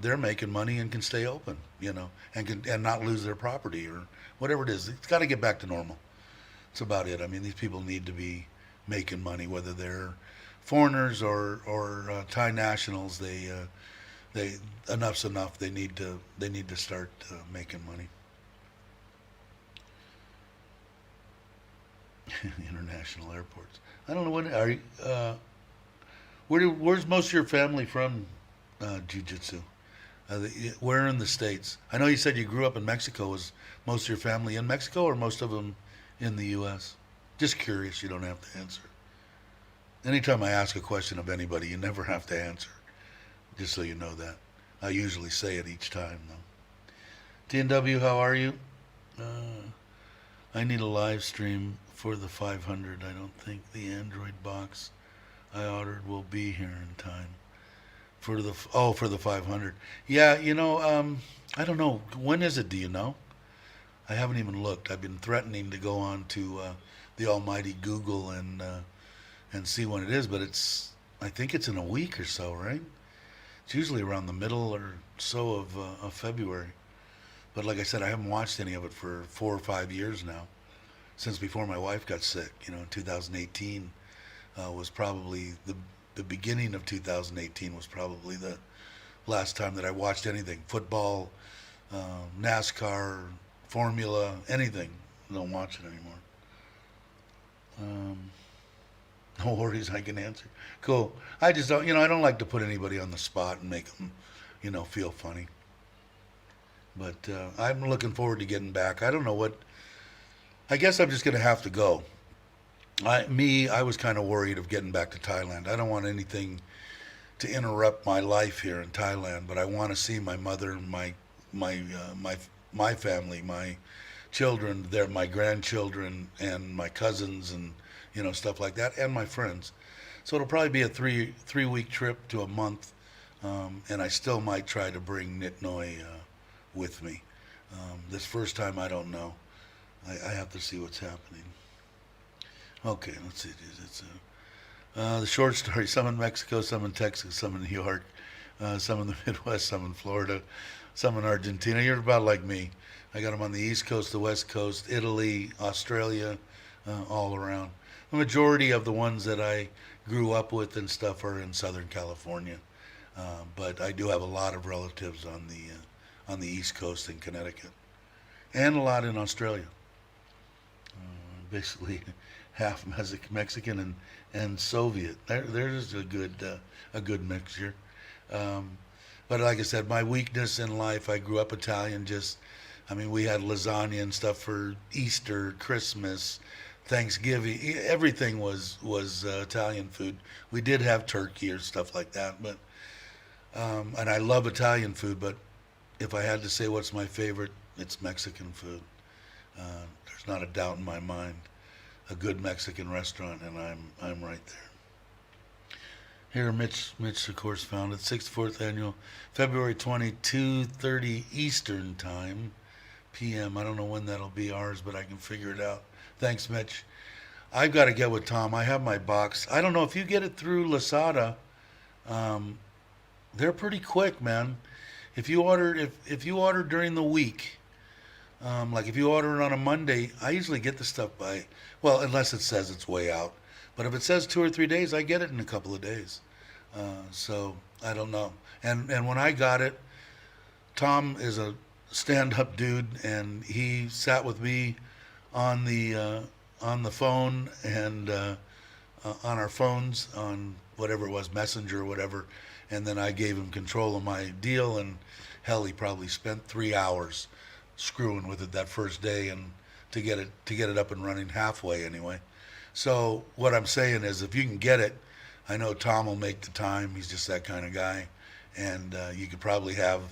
they're making money and can stay open, and not lose their property or whatever it is. It's got to get back to normal. That's about it. I mean, these people need to be making money, whether they're foreigners or Thai nationals. They enough's enough. They need to start making money. International airports. I don't know what are you. Where's most of your family from? Jiu-Jitsu. Where in the States? I know you said you grew up in Mexico. Was most of your family in Mexico or most of them in the U.S.? Just curious. You don't have to answer. Anytime I ask a question of anybody, you never have to answer. Just so you know that. I usually say it each time, though. TNW, how are you? I need a live stream for the 500. I don't think the Android box I ordered will be here in time. For the 500. Yeah, I don't know. When is it, do you know? I haven't even looked. I've been threatening to go on to the almighty Google and see when it is, but I think it's in a week or so, right? It's usually around the middle or so of February. But like I said, I haven't watched any of it for 4 or 5 years now, since before my wife got sick. You know, in 2018 was probably the beginning of 2018 was probably the last time that I watched anything. Football, NASCAR, Formula, anything. I don't watch it anymore. Um, no worries, I can answer. Cool. I just don't, I don't like to put anybody on the spot and make them, feel funny. But I'm looking forward to getting back. I don't know what. I guess I'm just going to have to go. I was kind of worried of getting back to Thailand. I don't want anything to interrupt my life here in Thailand, but I want to see my mother, my family, my children, my grandchildren, and my cousins, and stuff like that, and my friends. So it'll probably be a three week trip to a month, and I still might try to bring Nitnoy with me. This first time, I don't know. I have to see what's happening. Okay, let's see. It's the short story. Some in Mexico, some in Texas, some in New York, some in the Midwest, some in Florida, some in Argentina. You're about like me. I got them on the East Coast, the West Coast, Italy, Australia, all around. The majority of the ones that I grew up with and stuff are in Southern California, but I do have a lot of relatives on the East Coast in Connecticut, and a lot in Australia. Basically, half Mexican and Soviet. There's a good mixture. But like I said, my weakness in life, I grew up Italian. We had lasagna and stuff for Easter, Christmas, Thanksgiving. Everything was Italian food. We did have turkey or stuff like that, but and I love Italian food. But if I had to say what's my favorite, it's Mexican food. There's not a doubt in my mind. A good Mexican restaurant, and I'm right there. Here, Mitch, of course, found it. 64th annual, February 22:30 Eastern Time, p.m. I don't know when that'll be ours, but I can figure it out. Thanks, Mitch. I've got to get with Tom. I have my box. I don't know if you get it through Lasada. They're pretty quick, man. If you order during the week, like if you order it on a Monday, I usually get the stuff unless it says it's way out. But if it says 2 or 3 days, I get it in a couple of days. So I don't know. And when I got it, Tom is a stand-up dude, and he sat with me on the phone and on our phones, on whatever it was, Messenger or whatever. And then I gave him control of my deal, and hell, he probably spent 3 hours screwing with it that first day, and to get it up and running halfway anyway. So what I'm saying is, if you can get it, I know Tom will make the time. He's just that kind of guy, and you could probably have.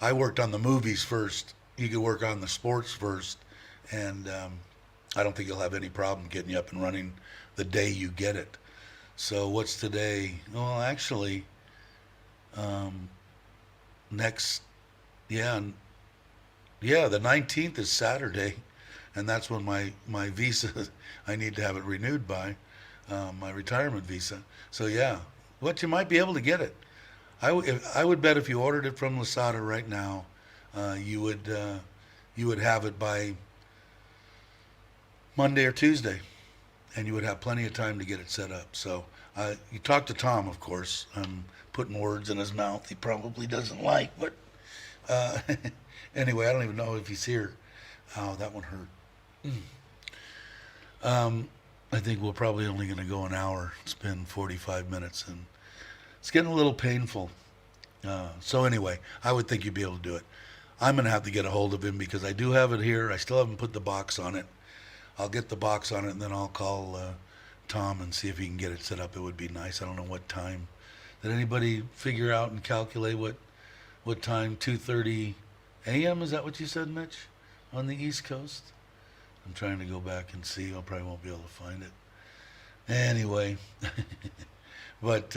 I worked on the movies first. You could work on the sports first, and I don't think you'll have any problem getting you up and running the day you get it. So what's today? Well, actually, next, yeah, the 19th is Saturday, and that's when my visa, I need to have it renewed by, my retirement visa. So yeah, but you might be able to get it. I would bet if you ordered it from Lasada right now, you would have it by Monday or Tuesday, and you would have plenty of time to get it set up. So you talk to Tom, of course. I'm putting words in his mouth he probably doesn't like, but anyway, I don't even know if he's here. Oh, that one hurt. I think we're probably only going to go an hour. It's been 45 minutes, and it's getting a little painful. So anyway, I would think you'd be able to do it. I'm going to have to get a hold of him because I do have it here. I still haven't put the box on it. I'll get the box on it, and then I'll call Tom and see if he can get it set up. It would be nice. I don't know what time. Did anybody figure out and calculate what time? 2:30 a.m. Is that what you said, Mitch? On the East Coast? I'm trying to go back and see. I probably won't be able to find it. Anyway, but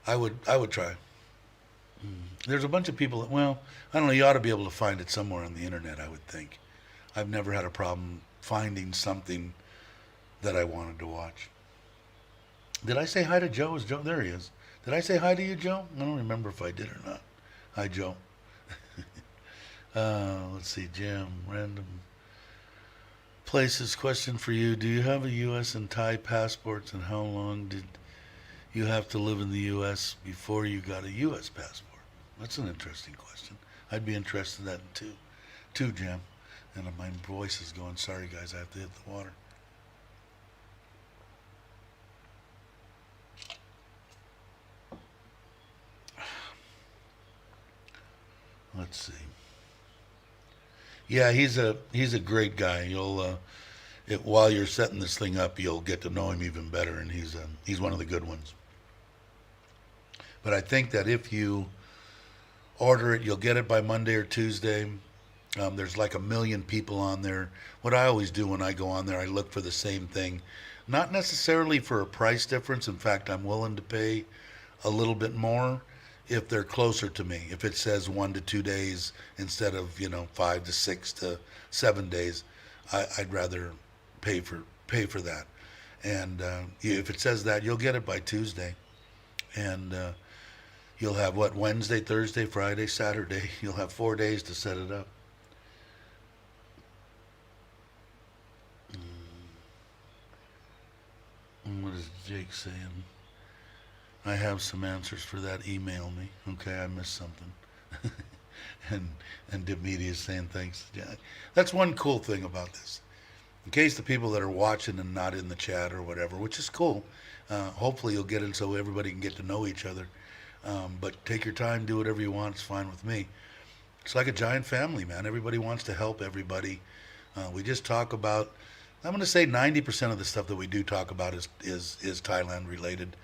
I would try. There's a bunch of people that, well, I don't know, you ought to be able to find it somewhere on the internet, I would think. I've never had a problem finding something that I wanted to watch. Did I say hi to Joe? Is Joe? There he is. Did I say hi to you, Joe? I don't remember if I did or not. Hi, Joe. Let's see, Jim, random places. Question for you: do you have a U.S. and Thai passports, and how long did you have to live in the U.S. before you got a U.S. passport? That's an interesting question. I'd be interested in that too, Jim. And my voice is going. Sorry, guys, I have to hit the water. Let's see. Yeah, he's a great guy. While you're setting this thing up, you'll get to know him even better, and he's one of the good ones. But I think that if you order it, you'll get it by Monday or Tuesday. There's like a million people on there. What I always do when I go on there, I look for the same thing. Not necessarily for a price difference. In fact, I'm willing to pay a little bit more if they're closer to me. If it says 1 to 2 days instead of 5 to 6 to 7 days, I'd rather pay for that. And if it says that, you'll get it by Tuesday, and you'll have Wednesday, Thursday, Friday, Saturday. You'll have 4 days to set it up. What is Jake saying? I have some answers for that. Email me. Okay, I missed something. and Demedia is saying thanks. Yeah, that's one cool thing about this. In case the people that are watching and not in the chat or whatever, which is cool, hopefully you'll get in so everybody can get to know each other. But take your time, do whatever you want. It's fine with me. It's like a giant family, man. Everybody wants to help everybody. We just talk about, I'm going to say 90% of the stuff that we do talk about is Thailand related.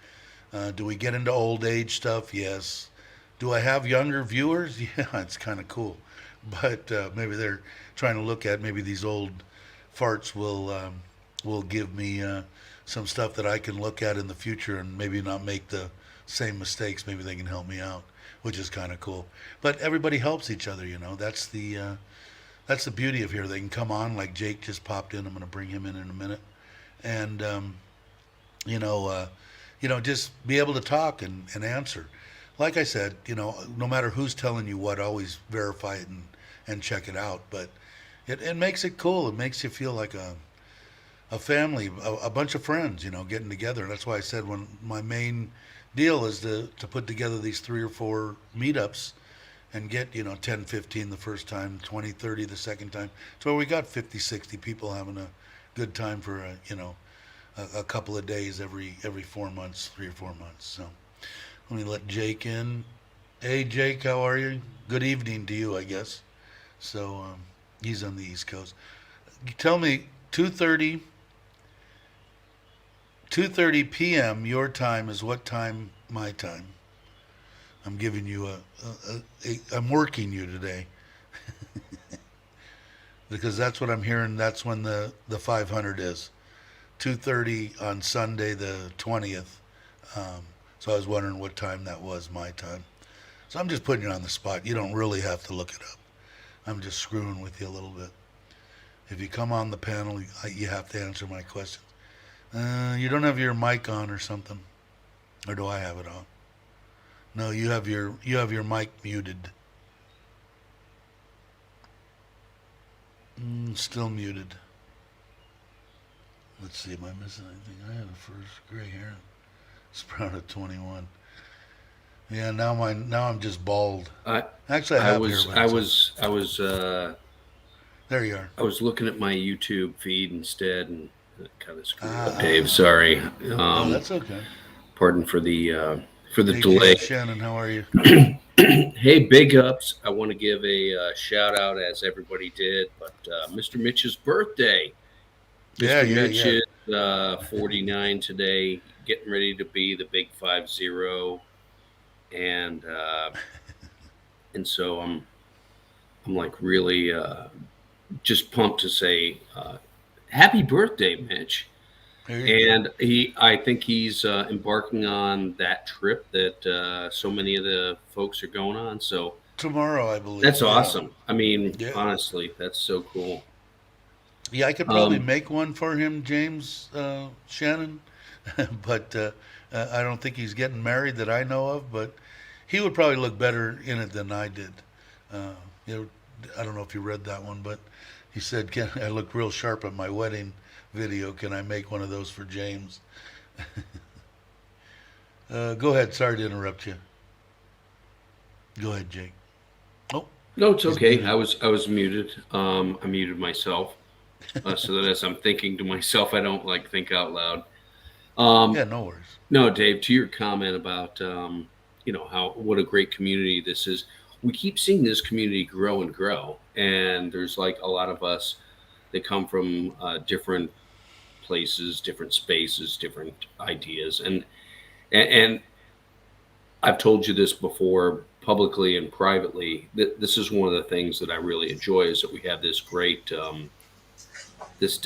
Do we get into old age stuff? Yes. Do I have younger viewers? Yeah, it's kind of cool. But maybe they're trying to look at maybe these old farts will give me some stuff that I can look at in the future and maybe not make the same mistakes. Maybe they can help me out, which is kind of cool. But everybody helps each other, That's the beauty of here. They can come on, like Jake just popped in. I'm going to bring him in a minute, and just be able to talk and answer. Like I said, no matter who's telling you what, always verify it and check it out. But it makes it cool. It makes you feel like a family, a bunch of friends, getting together. That's why I said when my main deal is to put together these 3 or 4 meetups and get 10, 15 the first time, 20, 30 the second time. So we got 50, 60 people having a good time for a couple of days every 4 months, 3 or 4 months. So let me let Jake in. Hey Jake, how are you? Good evening to you, I guess. So he's on the East Coast. Tell me, 2:30 p.m. your time is what time my time? I'm giving you I'm working you today. Because that's what I'm hearing. That's when the 500 is. 2:30 on Sunday the 20th. So I was wondering what time that was, my time. So I'm just putting you on the spot. You don't really have to look it up. I'm just screwing with you a little bit. If you come on the panel, you have to answer my questions. You don't have your mic on or something. Or do I have it on? No, you have your mic muted. Still muted. Let's see, am I missing anything? I had a first gray hair. Sprout at 21. Yeah, now I'm just bald. Actually, I was there you are. I was looking at my YouTube feed instead, and kind of screwed up, Dave. Sorry. That's okay. Pardon for the hey, delay. Shannon, how are you? Hey, big ups. I want to give a shout out, as everybody did, but Mr. Mitch's birthday. Mr. Mitch is 49 today, getting ready to be the big 50, and so I'm like really just pumped to say happy birthday, Mitch. And I think he's embarking on that trip that so many of the folks are going on. So tomorrow, I believe. That's awesome. I mean, honestly, that's so cool. Yeah, I could probably make one for him, James Shannon, but I don't think he's getting married that I know of. But he would probably look better in it than I did. I don't know if you read that one, but he said, "Can I look real sharp at my wedding video? Can I make one of those for James?" Go ahead. Sorry to interrupt you. Go ahead, Jake. Oh, No, it's he's okay. muted. I was muted. I muted myself so that as I'm thinking to myself, I don't like think out loud. Yeah, Um, no worries. no, Dave, to your comment about how what a great community this is. We keep seeing this community grow and grow, and there's like a lot of us that come from different places, different spaces, different ideas, and I've told you this before publicly and privately. This is one of the things that I really enjoy is that we have this great this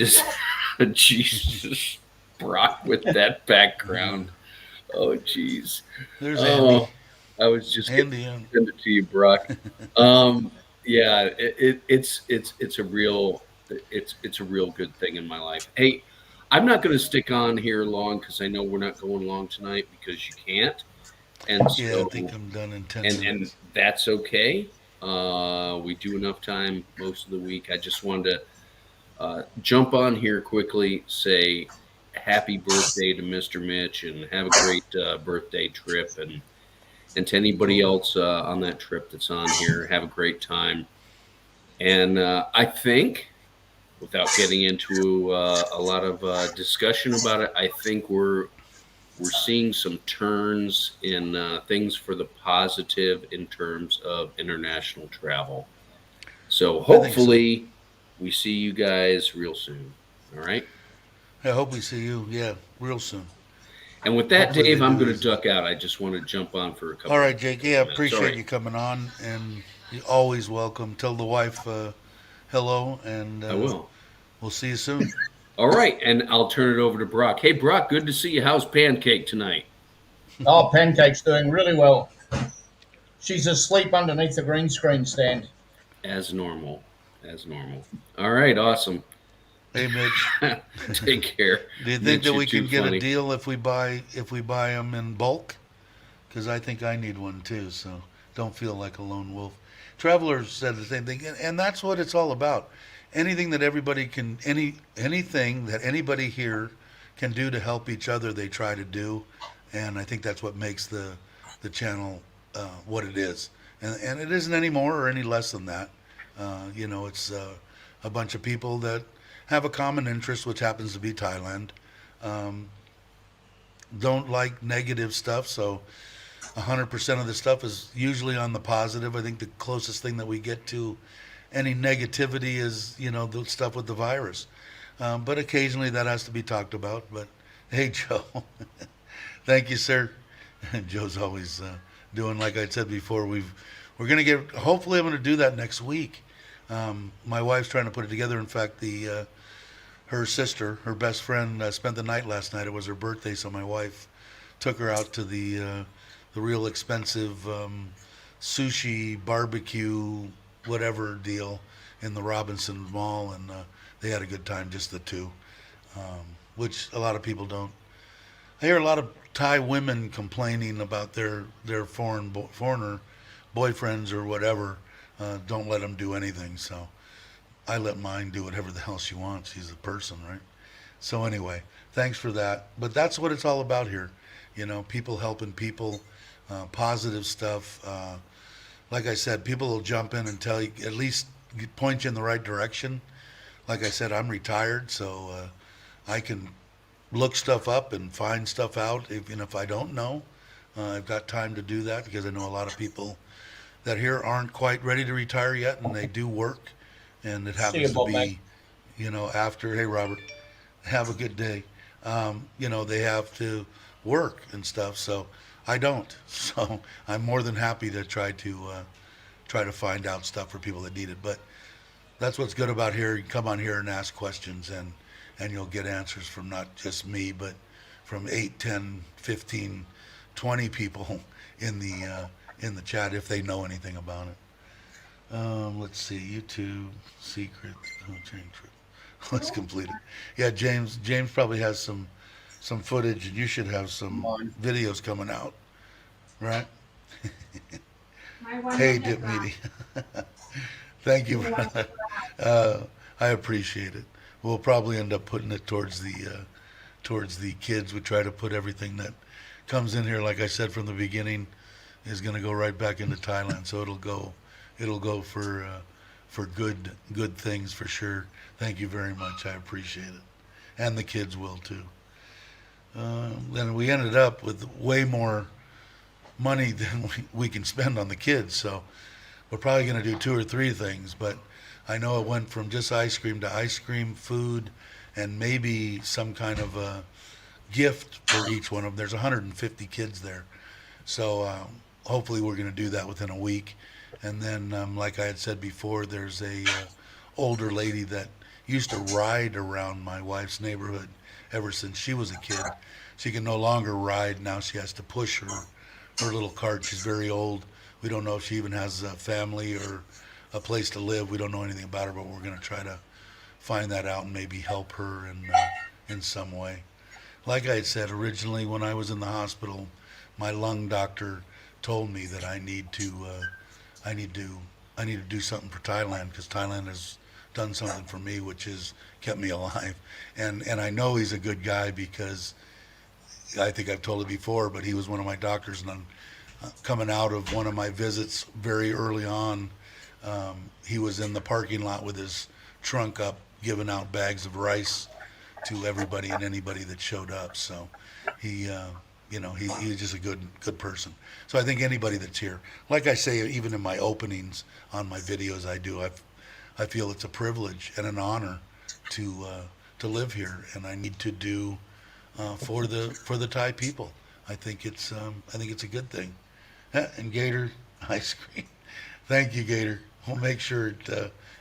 Jesus Brock with that background. Oh jeez. There's Andy. Oh, I was just getting Andy. to send it to you, Brock. Yeah, it's a real it's a real good thing in my life. Hey, I'm not going to stick on here long because I know we're not going long tonight because you can't, and Yeah, I think so I'm done in 10 and minutes. that's okay. We do enough time most of the week. I just wanted to jump on here quickly, say happy birthday to Mr. Mitch, and have a great birthday trip, and to anybody Cool. else on that trip that's on here, have a great time. And I think, without getting into a lot of discussion about it, I think we're seeing some turns in things for the positive in terms of international travel. So I think so. hopefully we see you guys real soon. All right. I hope we see you, yeah, real soon. And with that, Hopefully they Dave, I'm do going to easily. duck out. I just want to jump on for a All couple right, Jake. Yeah, minutes. All appreciate right. you coming on, and you're always welcome. Tell the wife hello, and I will. we'll see you soon. All right. And I'll turn it over to Brock. Hey, Brock, good to see you. How's Pancake tonight? Oh, Pancake's doing really well. She's asleep underneath the green screen stand. As normal. As normal. All right. Awesome. Hey, Mitch. Take care. Do you think Mitch, that you're we too can get a funny. deal if we buy them in bulk? Because I think I need one too. So don't feel like a lone wolf. Travelers said the same thing, and that's what it's all about. Anything that everybody can, anything that anybody here can do to help each other, they try to do, and I think that's what makes the channel what it is. And it isn't any more or any less than that. It's a bunch of people that have a common interest, which happens to be Thailand. Um, don't like negative stuff, so 100% of the stuff is usually on the positive. I think the closest thing that we get to any negativity is, the stuff with the virus. But occasionally that has to be talked about. But hey, Joe, thank you, sir. Joe's always doing, like I said before, we're going to get, hopefully I'm going to do that next week. My wife's trying to put it together. In fact, her sister, her best friend, spent the night last night. It was her birthday, so my wife took her out to the real expensive sushi barbecue whatever deal in the Robinson Mall, and they had a good time, just the two, which a lot of people don't. I hear a lot of Thai women complaining about their foreigner boyfriends or whatever. Don't let them do anything. So I let mine do whatever the hell she wants. She's a person, right? So anyway, thanks for that. But that's what it's all about here. People helping people, positive stuff. Like I said, people will jump in and tell you, at least point you in the right direction. Like I said, I'm retired, so I can look stuff up and find stuff out. If I don't know, I've got time to do that because I know a lot of people that here aren't quite ready to retire yet, and they do work, and it See happens you, to Bob, mate. be, after. Hey, Robert, have a good day. They have to work and stuff, so I don't. So I'm more than happy to try to find out stuff for people that need it. But that's what's good about here. You can come on here and ask questions, and you'll get answers from not just me, but from 8, 10, 15, 20 people in the chat if they know anything about it. Let's see, YouTube secret. Oh, change trip. Let's complete it. Yeah, James probably has some footage, and you should have some Mine. videos coming out, right? My one Hey, minute Dip rock. Meaty. Thank you. I appreciate it. We'll probably end up putting it towards the kids. We try to put everything that comes in here, like I said from the beginning, is going to go right back into Thailand. So it'll go for good things for sure. Thank you very much. I appreciate it, and the kids will too. Then we ended up with way more money than we can spend on the kids. So we're probably going to do two or three things, but I know it went from just ice cream to ice cream, food, and maybe some kind of a gift for each one of them. There's 150 kids there. So hopefully we're going to do that within a week. And then, like I had said before, there's a older lady that used to ride around my wife's neighborhood ever since she was a kid. She can no longer ride. Now she has to push her little cart. She's very old. We don't know if she even has a family or a place to live. We don't know anything about her, but we're going to try to find that out and maybe help her in some way. Like I had said originally, when I was in the hospital, my lung doctor told me that I need to do something for Thailand, because Thailand has done something for me, which has kept me alive. And I know he's a good guy, because I think I've told it before, but he was one of my doctors, and I'm coming out of one of my visits very early on. He was in the parking lot with his trunk up, giving out bags of rice to everybody and anybody that showed up. So he's just a good person. So I think anybody that's here, like I say, even in my openings on my videos I feel it's a privilege and an honor to live here, and I need to do for the Thai people. I think it's a good thing. And Gator ice cream. Thank you, Gator. We'll make sure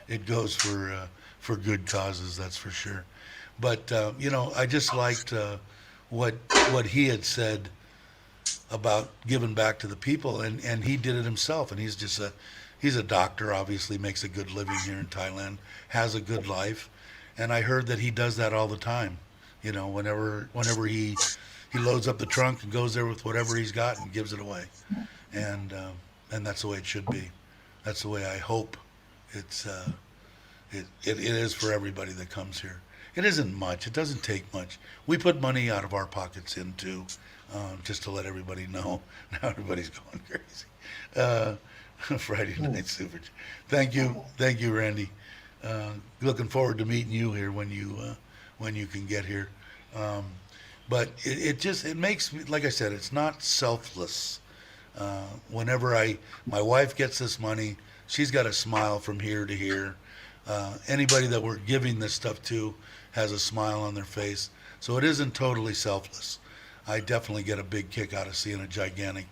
it goes for good causes. That's for sure. But I just liked what he had said about giving back to the people, and he did it himself. And he's a doctor. Obviously, makes a good living here in Thailand. Has a good life, and I heard that he does that all the time. Whenever he loads up the trunk and goes there with whatever he's got and gives it away, and that's the way it should be. That's the way I hope it is for everybody that comes here. It isn't much. It doesn't take much. We put money out of our pockets into just to let everybody know. Now everybody's going crazy. Friday night super. Thank you, Randy. Looking forward to meeting you here when you can get here. But it makes me, like I said, it's not selfless. Whenever my wife gets this money, she's got a smile from here to here. Anybody that we're giving this stuff to has a smile on their face. So it isn't totally selfless. I definitely get a big kick out of seeing a gigantic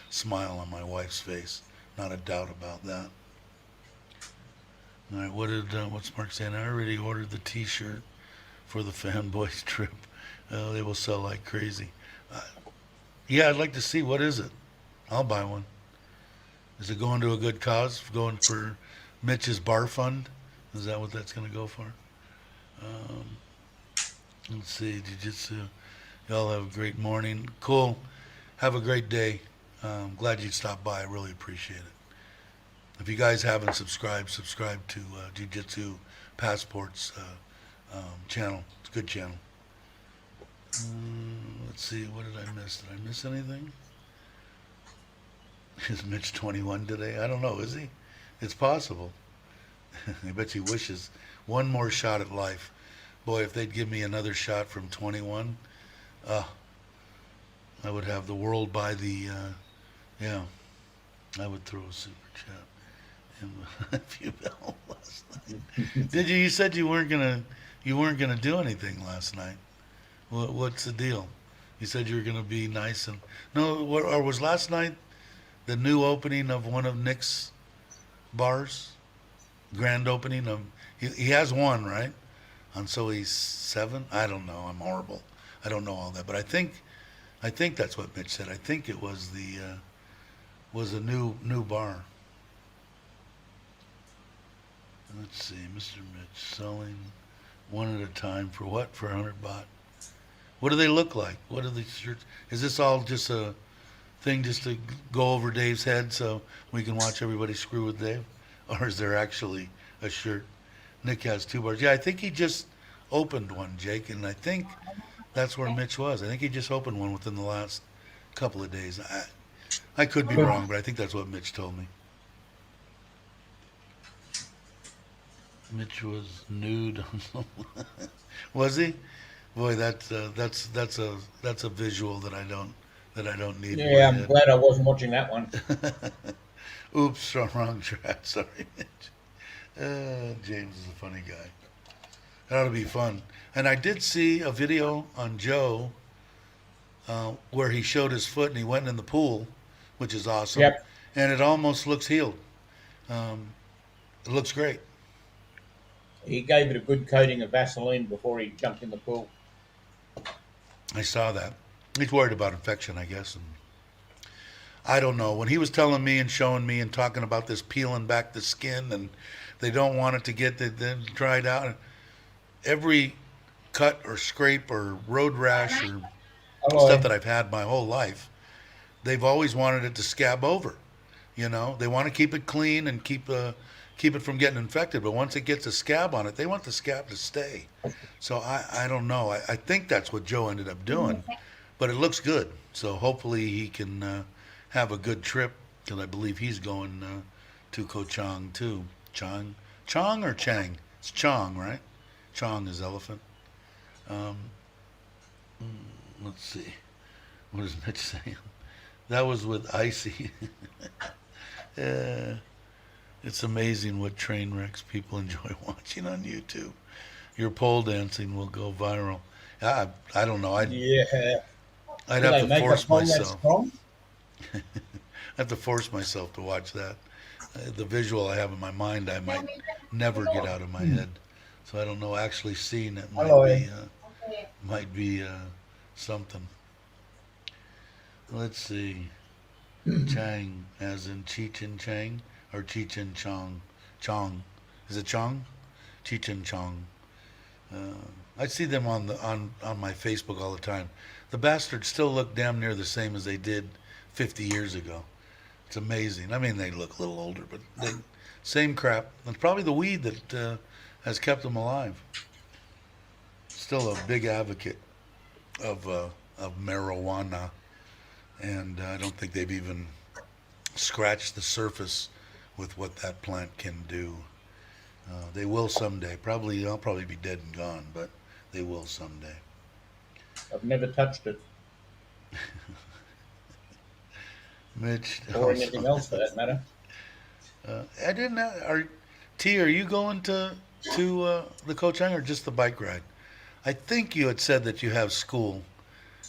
smile on my wife's face. Not a doubt about that. All right, what's Mark saying? I already ordered the T-shirt for the fanboys trip. They will sell like crazy. Yeah, I'd like to see. What is it? I'll buy one. Is it going to a good cause? Going for Mitch's bar fund? Is that what that's going to go for? Let's see. Jiu-Jitsu. Y'all have a great morning. Cool. Have a great day. Glad you stopped by. I really appreciate it. If you guys haven't subscribe to Jiu-Jitsu Passport's channel. It's a good channel. Let's see. What did I miss? Did I miss anything? Is Mitch 21 today? I don't know. Is he? It's possible. I bet he wishes one more shot at life. Boy, if they'd give me another shot from 21, I would have the world by the, yeah, I would throw a super chat in a few bells last night. Did you? You said you weren't gonna do anything last night. What's the deal? You said you were gonna be nice and no. Or was last night the new opening of one of Nick's bars? Grand opening of. He has one, right? On So He's 7. I don't know. I'm horrible. I don't know all that, but I think that's what Mitch said. I think it was was a new bar. Let's see, Mr. Mitch selling one at a time for what? For 100 baht. What do they look like? What are these shirts? Is this all just a thing just to go over Dave's head so we can watch everybody screw with Dave? or is there actually a shirt? Nick has 2 bars. Yeah, I think he just opened one, Jake, and I think that's where Mitch was. I think he just opened one within the last couple of days. I could be Good. wrong, but I think that's what Mitch told me. Mitch was nude. Was he? Boy, that's a visual that I don't need in my Yeah, I'm head. glad I wasn't watching that one. Oops, wrong track. Sorry, Mitch. James is a funny guy. That ought to be fun. And I did see a video on Joe where he showed his foot and he went in the pool, which is awesome. Yep. And it almost looks healed. Um, it looks great. He gave it a good coating of Vaseline before he jumped in the pool. I saw that. He's worried about infection, I guess. And I don't know. When he was telling me and showing me and talking about this peeling back the skin and they don't want it to get dried out, every cut or scrape or road rash or stuff Hello. that I've had my whole life, they've always wanted it to scab over. They want to keep it clean and keep it from getting infected. But once it gets a scab on it, they want the scab to stay. So I don't know. I think that's what Joe ended up doing, but it looks good. So hopefully he can have a good trip because I believe he's going to Ko Chang too. Chong or Chang? It's Chong, right? Chong is elephant. Um, let's see. What is Mitch saying? That was with Icy. It's amazing what train wrecks people enjoy watching on YouTube. Your pole dancing will go viral. I don't know. Yeah. I'd Do have they to make a force pole that myself. strong? I have to force myself to watch that. The visual I have in my mind, I might never get out of my head. So I don't know. Actually seeing it Hello. might be something. Let's see. Chang, as in Cheech and Chang, or Cheech and Chong. Chong, is it Chong? Cheech and Chong. I see them on my Facebook all the time. The bastards still look damn near the same as they did 50 years ago. It's amazing. I mean, they look a little older, but same crap. It's probably the weed that has kept them alive. Still a big advocate of marijuana, and I don't think they've even scratched the surface with what that plant can do. They will someday. I'll probably be dead and gone, but they will someday. I've never touched it Mitch, or anything else for that matter. I didn't. Are you going to the Ko Chang or just the bike ride? I think you had said that you have school,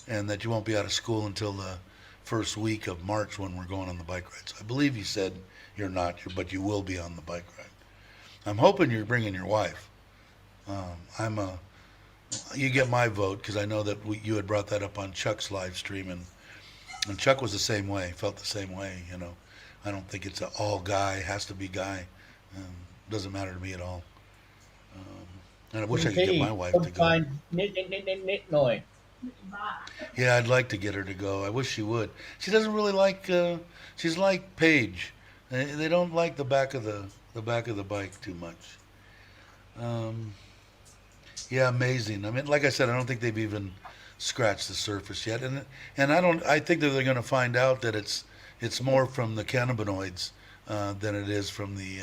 and that you won't be out of school until the first week of March when we're going on the bike ride. So I believe you said you're not, but you will be on the bike ride. I'm hoping you're bringing your wife. You get my vote because I know that you had brought that up on Chuck's live stream, and Chuck was the same way, felt the same way. I don't think it's all guy, has to be guy. Doesn't matter to me at all. And I wish I could get my wife to go. Noi. Yeah, I'd like to get her to go. I wish she would. She doesn't really like. She's like Paige. They don't like the back of the bike too much. Yeah, amazing. I mean, like I said, I don't think they've even scratched the surface yet, and I think that they're going to find out that it's more from the cannabinoids than it is from the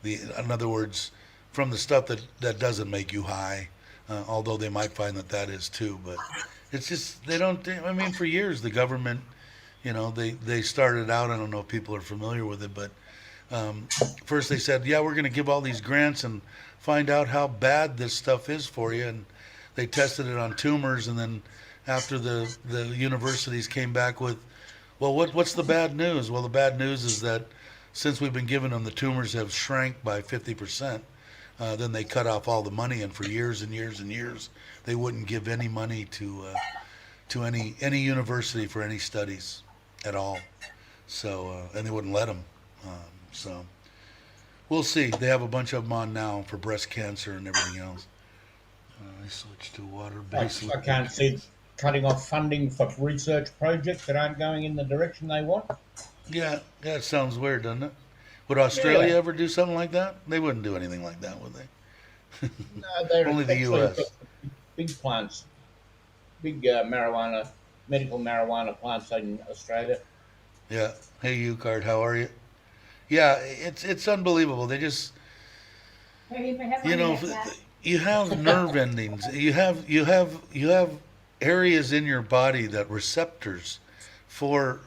in other words, from the stuff that doesn't make you high. Although they might find that is too, but it's just they don't. I mean, for years the government, they started out. I don't know if people are familiar with it, but first they said, yeah, we're going to give all these grants and find out how bad this stuff is for you, and they tested it on tumors, and then after the universities came back with, well, what's the bad news? Well, the bad news is that since we've been giving them, the tumors have shrank by 50%. Then they cut off all the money, and for years and years and years, they wouldn't give any money to any university for any studies at all. So and they wouldn't let them. So we'll see. They have a bunch of them on now for breast cancer and everything else. I switched to water-based. I can't see cutting off funding for research projects that aren't going in the direction they want. Yeah, it sounds weird, doesn't it? Would Australia Yeah. ever do something like that? They wouldn't do anything like that, would they? No, they're Only the actually got U.S. big plants, big medical marijuana plants in Australia. Yeah. Hey, you card. How are you? Yeah, it's unbelievable. They just, you know, you have nerve endings. You have areas in your body that receptors for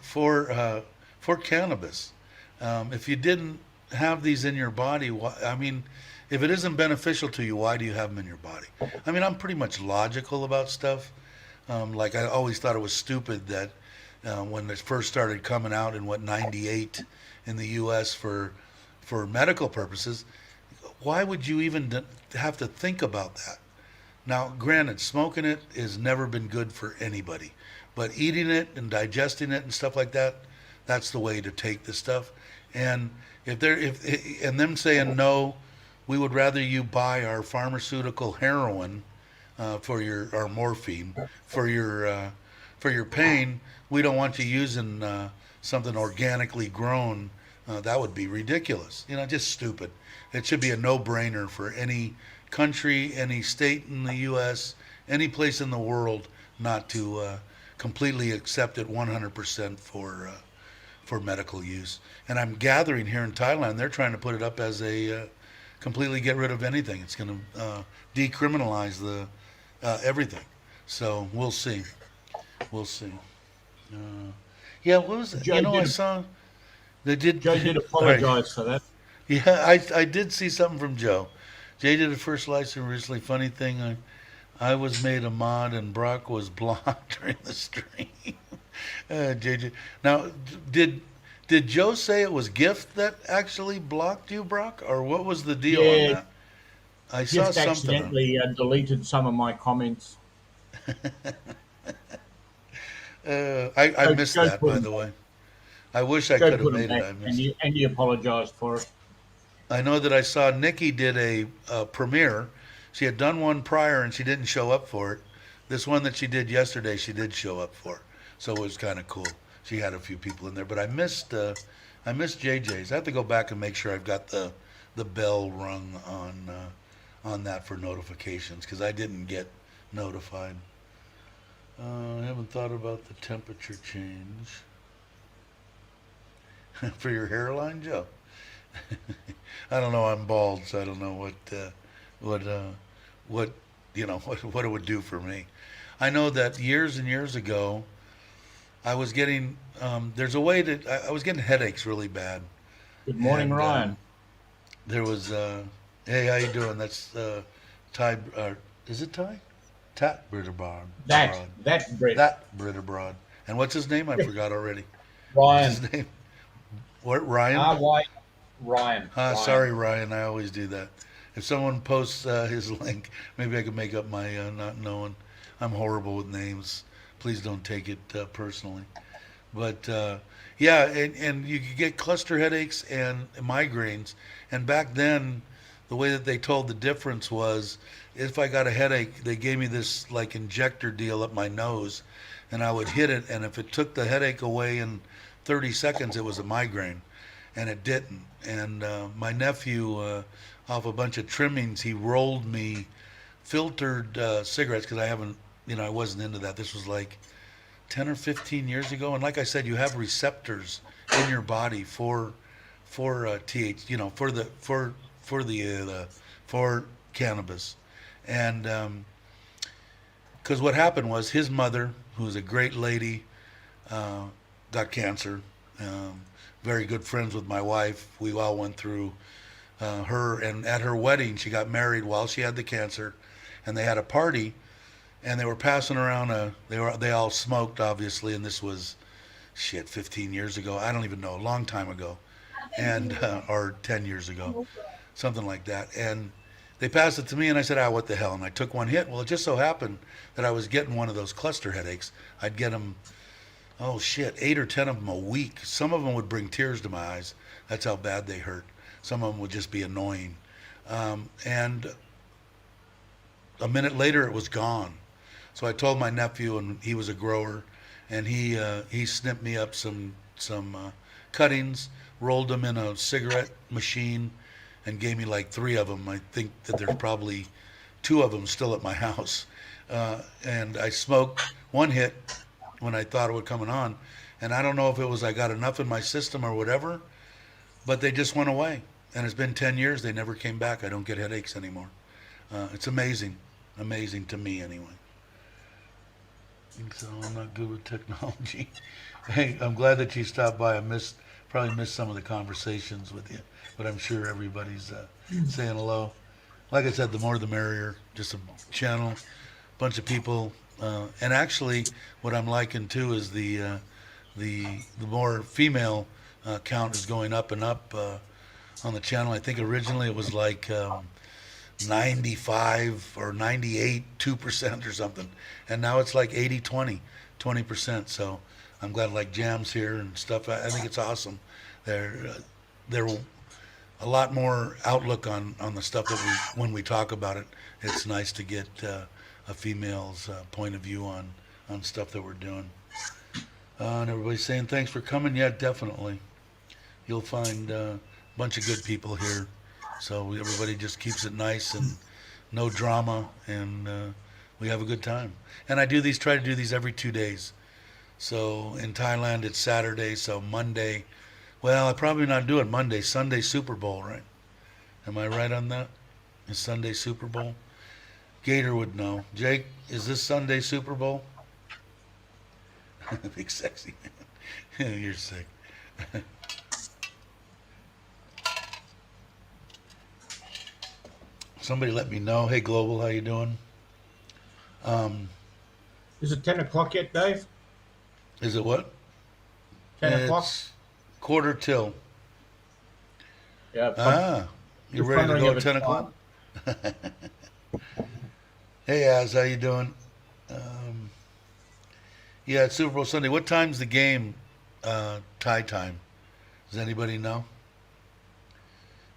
cannabis. If you didn't have these in your body, I mean, if it isn't beneficial to you, why do you have them in your body? I mean, I'm pretty much logical about stuff. Like I always thought it was stupid that when it first started coming out in what '98 in the U.S. for medical purposes, why would you even have to think about that? Now, granted, smoking it has never been good for anybody, but eating it and digesting it and stuff like that, that's the way to take this stuff. And if and them saying no, we would rather you buy our pharmaceutical heroin for your our morphine for your pain. We don't want you using something organically grown. That would be ridiculous. You know, just stupid. It should be a no-brainer for any country, any state in the U.S., any place in the world not to completely accept it 100% for medical use. And I'm gathering here in Thailand, they're trying to put it up as a completely get rid of anything. It's going to decriminalize the everything. So we'll see. We'll see. Yeah, what was it? Joe You know, I did, saw they did. Joe did All right. apologise for that. Yeah, I did see something from Joe. Jay did a first license recently. Funny thing, I was made a mod and Brock was blocked during the stream. JJ. Now, did Joe say it was Gift that actually blocked you, Brock, or what was the deal on Yeah, that? I saw just something. accidentally deleted some of my comments. I So missed Joe that, put by him the back. way. I wish I Joe could have put him made it. back, I and missed it. he apologised for it. I know that I saw Nikki did a premiere. She had done one prior and she didn't show up for it. This one that she did yesterday, she did show up for. So it was kind of cool. She had a few people in there, but I missed JJ's. I have to go back and make sure I've got the bell rung on that for notifications because I didn't get notified. I haven't thought about the temperature change for your hairline, Joe. I don't know. I'm bald, so I don't know what what what it would do for me. I know that years and years ago, I was getting there's a way that I was getting headaches really bad, Good morning, and Ryan. there was hey, how you doing? That's Ty. Is it Ty? Tat Britterbroad. That's Brett. That Britterbroad. And what's his name? I forgot already. What's Ryan. his name? What, Ryan? R-Y, Ryan. Ryan. Sorry, Ryan. I always do that. If someone posts his link, maybe I can make up my not knowing. I'm horrible with names. Please don't take it personally. But yeah, and you could get cluster headaches and migraines. And back then, the way that they told the difference was if I got a headache, they gave me this like injector deal up my nose, and I would hit it. And if it took the headache away in 30 seconds, it was a migraine, and it didn't. And my nephew, off a bunch of trimmings, he rolled me filtered cigarettes because I haven't, I wasn't into that. This was like 10 or 15 years ago. And like I said, you have receptors in your body for TH, for cannabis. And because what happened was his mother, who was a great lady, got cancer. Very good friends with my wife. We all went through her, and at her wedding, she got married while she had the cancer, and they had a party, and they were passing around they all smoked, obviously, and this was 15 years ago. I don't even know, a long time ago, and or 10 years ago, something like that. And they passed it to me, and I said, what the hell? And I took one hit. Well, it just so happened that I was getting one of those cluster headaches. I'd get them, 8 or 10 of them a week. Some of them would bring tears to my eyes. That's how bad they hurt. Some of them would just be annoying. And a minute later, it was gone. So I told my nephew, and he was a grower, and he snipped me up some cuttings, rolled them in a cigarette machine, and gave me like 3 of them. I think that there's probably 2 of them still at my house. And I smoked one hit when I thought it was coming on. And I don't know if it was I got enough in my system or whatever, but they just went away. And it's been 10 years. They never came back. I don't get headaches anymore. It's amazing. Amazing to me anyway. So I'm not good with technology. Hey, I'm glad that you stopped by. Probably missed some of the conversations with you, but I'm sure everybody's saying hello. Like I said, the more the merrier. Just a channel, bunch of people, and actually, what I'm liking too is the more female count is going up and up on the channel. I think originally it was like 95 or 98, 2% or something, and now it's like 80, 20%. So I'm glad like Jam's here and stuff. I think it's awesome. They're a lot more outlook on the stuff that when we talk about it. It's nice to get a female's point of view on stuff that we're doing. And everybody's saying thanks for coming. Yeah, definitely. You'll find a bunch of good people here. So everybody just keeps it nice and no drama, and we have a good time. And I try to do these every 2 days. So in Thailand it's Saturday, so Monday. Well, I probably not do it Monday. Sunday Super Bowl, right? Am I right on that? Is Sunday Super Bowl? Gator would know. Jake, is this Sunday Super Bowl? Big sexy man. You're sick. Somebody let me know. Hey, Global, how you doing? Is it 10 o'clock yet, Dave? Is it what? 10 o'clock? It's quarter till. Yeah. You're ready to go at 10 o'clock? Hey, Az, how you doing? Yeah, it's Super Bowl Sunday. What time's the game, Thai time? Does anybody know?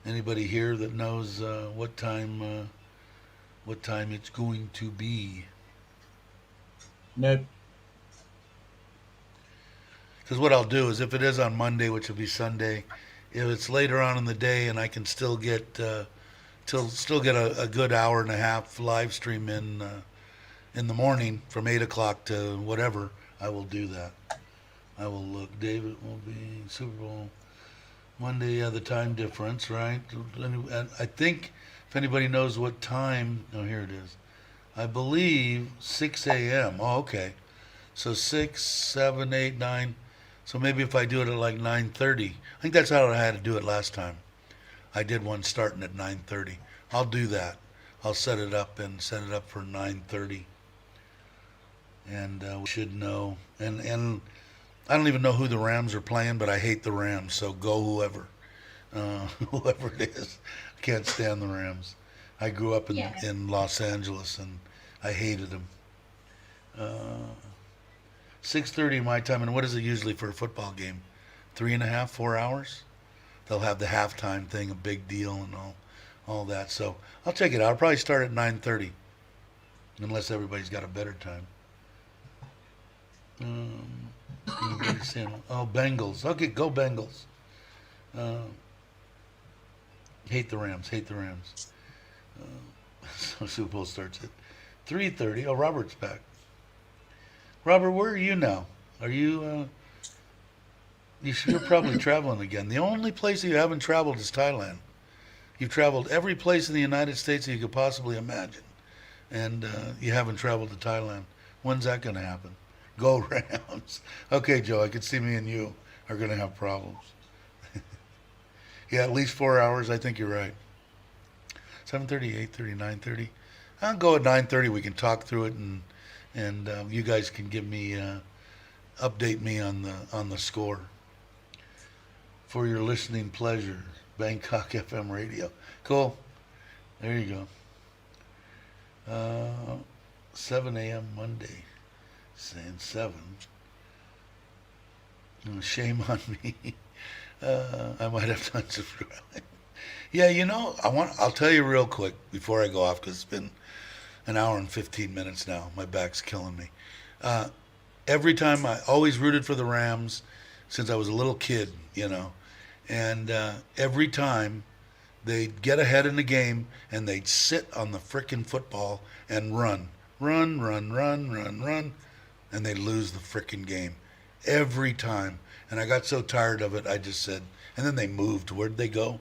Anybody here that knows what time it's going to be? Nope. Because what I'll do is if it is on Monday, which will be Sunday, if it's later on in the day and I can still get a good hour and a half live stream in the morning from 8 o'clock to whatever, I will do that. I will look. David will be Super Bowl Monday. Yeah, the time difference, right? And I think if anybody knows what time, oh, here it is. I believe 6 a.m. Oh, okay. So 6, 7, 8, 9. So maybe if I do it at like 9:30. I think that's how I had to do it last time. I did one starting at 9:30. I'll do that. I'll set it up for 9:30. And we should know. And I don't even know who the Rams are playing, but I hate the Rams. So go whoever. Whoever it is. I can't stand the Rams. I grew up in Los Angeles, and I hated them. 6:30 my time, and what is it usually for a football game? 3.5, 4 hours? They'll have the halftime thing, a big deal, and all that. So I'll check it out. I'll probably start at 9:30, unless everybody's got a better time. Anybody's saying, oh, Bengals. Okay, go Bengals. Hate the Rams. So Super Bowl starts at 3:30. Oh, Robert's back. Robert, where are you now? Are you? You're probably traveling again. The only place that you haven't traveled is Thailand. You've traveled every place in the United States that you could possibly imagine, and you haven't traveled to Thailand. When's that going to happen? Go Rams. Okay, Joe, I could see me and you are going to have problems. Yeah, at least 4 hours. I think you're right. 7:30, 8:30, 9:30. I'll go at 9:30. We can talk through it, and you guys can give me update me on the score. For your listening pleasure, Bangkok FM Radio. Cool. There you go. 7 a.m. Monday. Saying 7. Oh, shame on me. I might have done some. Yeah, I'll tell you real quick before I go off, because it's been an hour and 15 minutes now. My back's killing me. Every time I always rooted for the Rams since I was a little kid, And every time they'd get ahead in the game and they'd sit on the frickin' football and run, run, run, run, run, run, and they'd lose the frickin' game every time. And I got so tired of it, I just said, and then they moved. Where'd they go?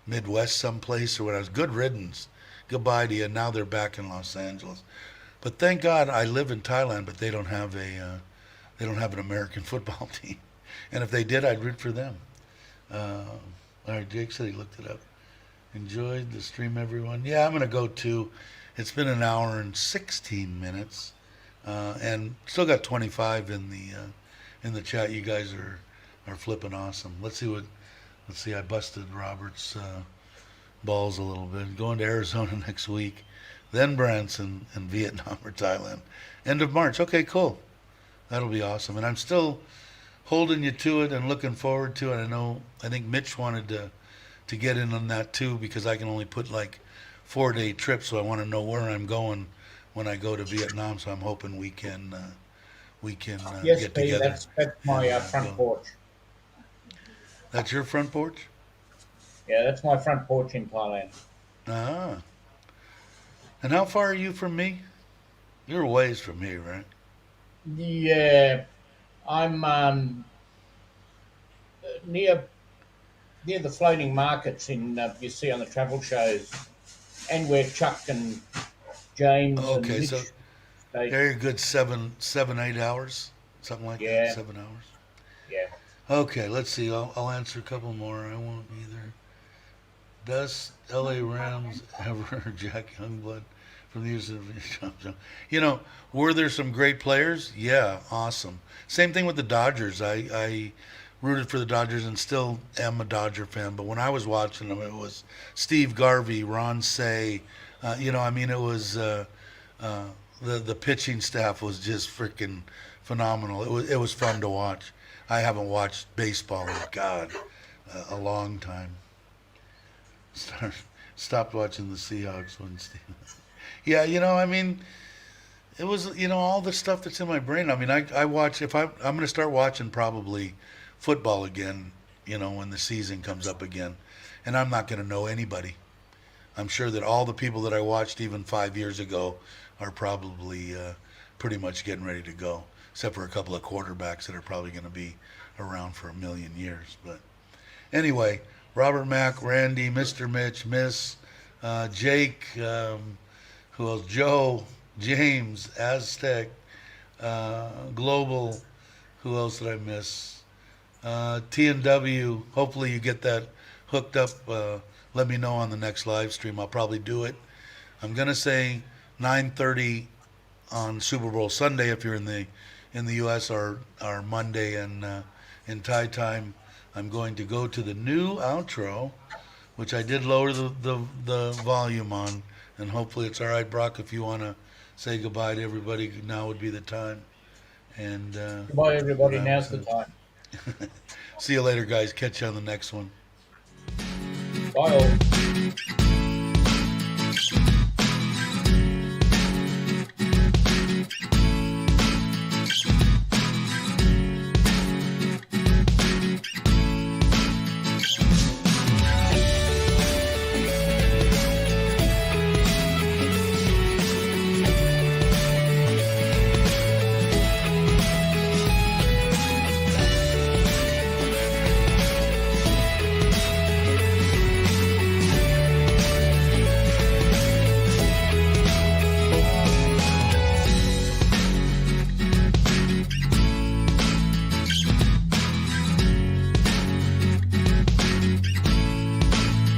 Midwest someplace or what? I was good riddance. Goodbye to you. Now they're back in Los Angeles. But thank God I live in Thailand, but they don't have an American football team. And if they did, I'd root for them. All right, Jake said he looked it up. Enjoyed the stream, everyone. Yeah, I'm gonna go too. It's been an hour and 16 minutes, and still got 25 in the chat. You guys are flipping awesome. Let's see. I busted Robert's balls a little bit. Going to Arizona next week, then Branson and Vietnam or Thailand. End of March. Okay, cool. That'll be awesome. And I'm still holding you to it and looking forward to it. I think Mitch wanted to get in on that too because I can only put like 4-day trips, so I want to know where I'm going when I go to Vietnam. So I'm hoping we can Yes, get Pete, together. that's my front porch. That's your front porch? Yeah, that's my front porch in Thailand. Ah. And how far are you from me? You're a ways from me, right? Yeah, I'm near the floating markets in you see on the travel shows, and where Chuck and James and Okay, Mitch so stay. they're a good 8 hours, something like Yeah. that. 7 hours. Yeah. Okay, let's see. I'll answer a couple more. I won't either. Does L.A. Rams ever Jack Youngblood from the use of were there some great players? Yeah, awesome. Same thing with the Dodgers. I rooted for the Dodgers and still am a Dodger fan. But when I was watching them, it was Steve Garvey, Ron Say. It was the pitching staff was just freaking phenomenal. It was fun to watch. I haven't watched baseball in a long time. Stopped watching the Seahawks when Steve. Yeah, it was all the stuff that's in my brain. I mean, I watch I'm going to start watching probably football again. When the season comes up again, and I'm not going to know anybody. I'm sure that all the people that I watched even 5 years ago are probably pretty much getting ready to go, except for a couple of quarterbacks that are probably going to be around for a million years. But anyway, Robert Mack, Randy, Mr. Mitch, Miss, Jake, who else? Joe, James, Aztec, Global, who else did I miss? T&W, hopefully you get that hooked up. Let me know on the next live stream. I'll probably do it. I'm going to say 9:30 on Super Bowl Sunday if you're in the U.S. or Monday and in Thai time. I'm going to go to the new outro, which I did lower the volume on, and hopefully it's all right, Brock, if you want to say goodbye to everybody. Now would be the time. And Goodbye, everybody. Now's the time. see you later, guys. Catch you on the next one. Bye all.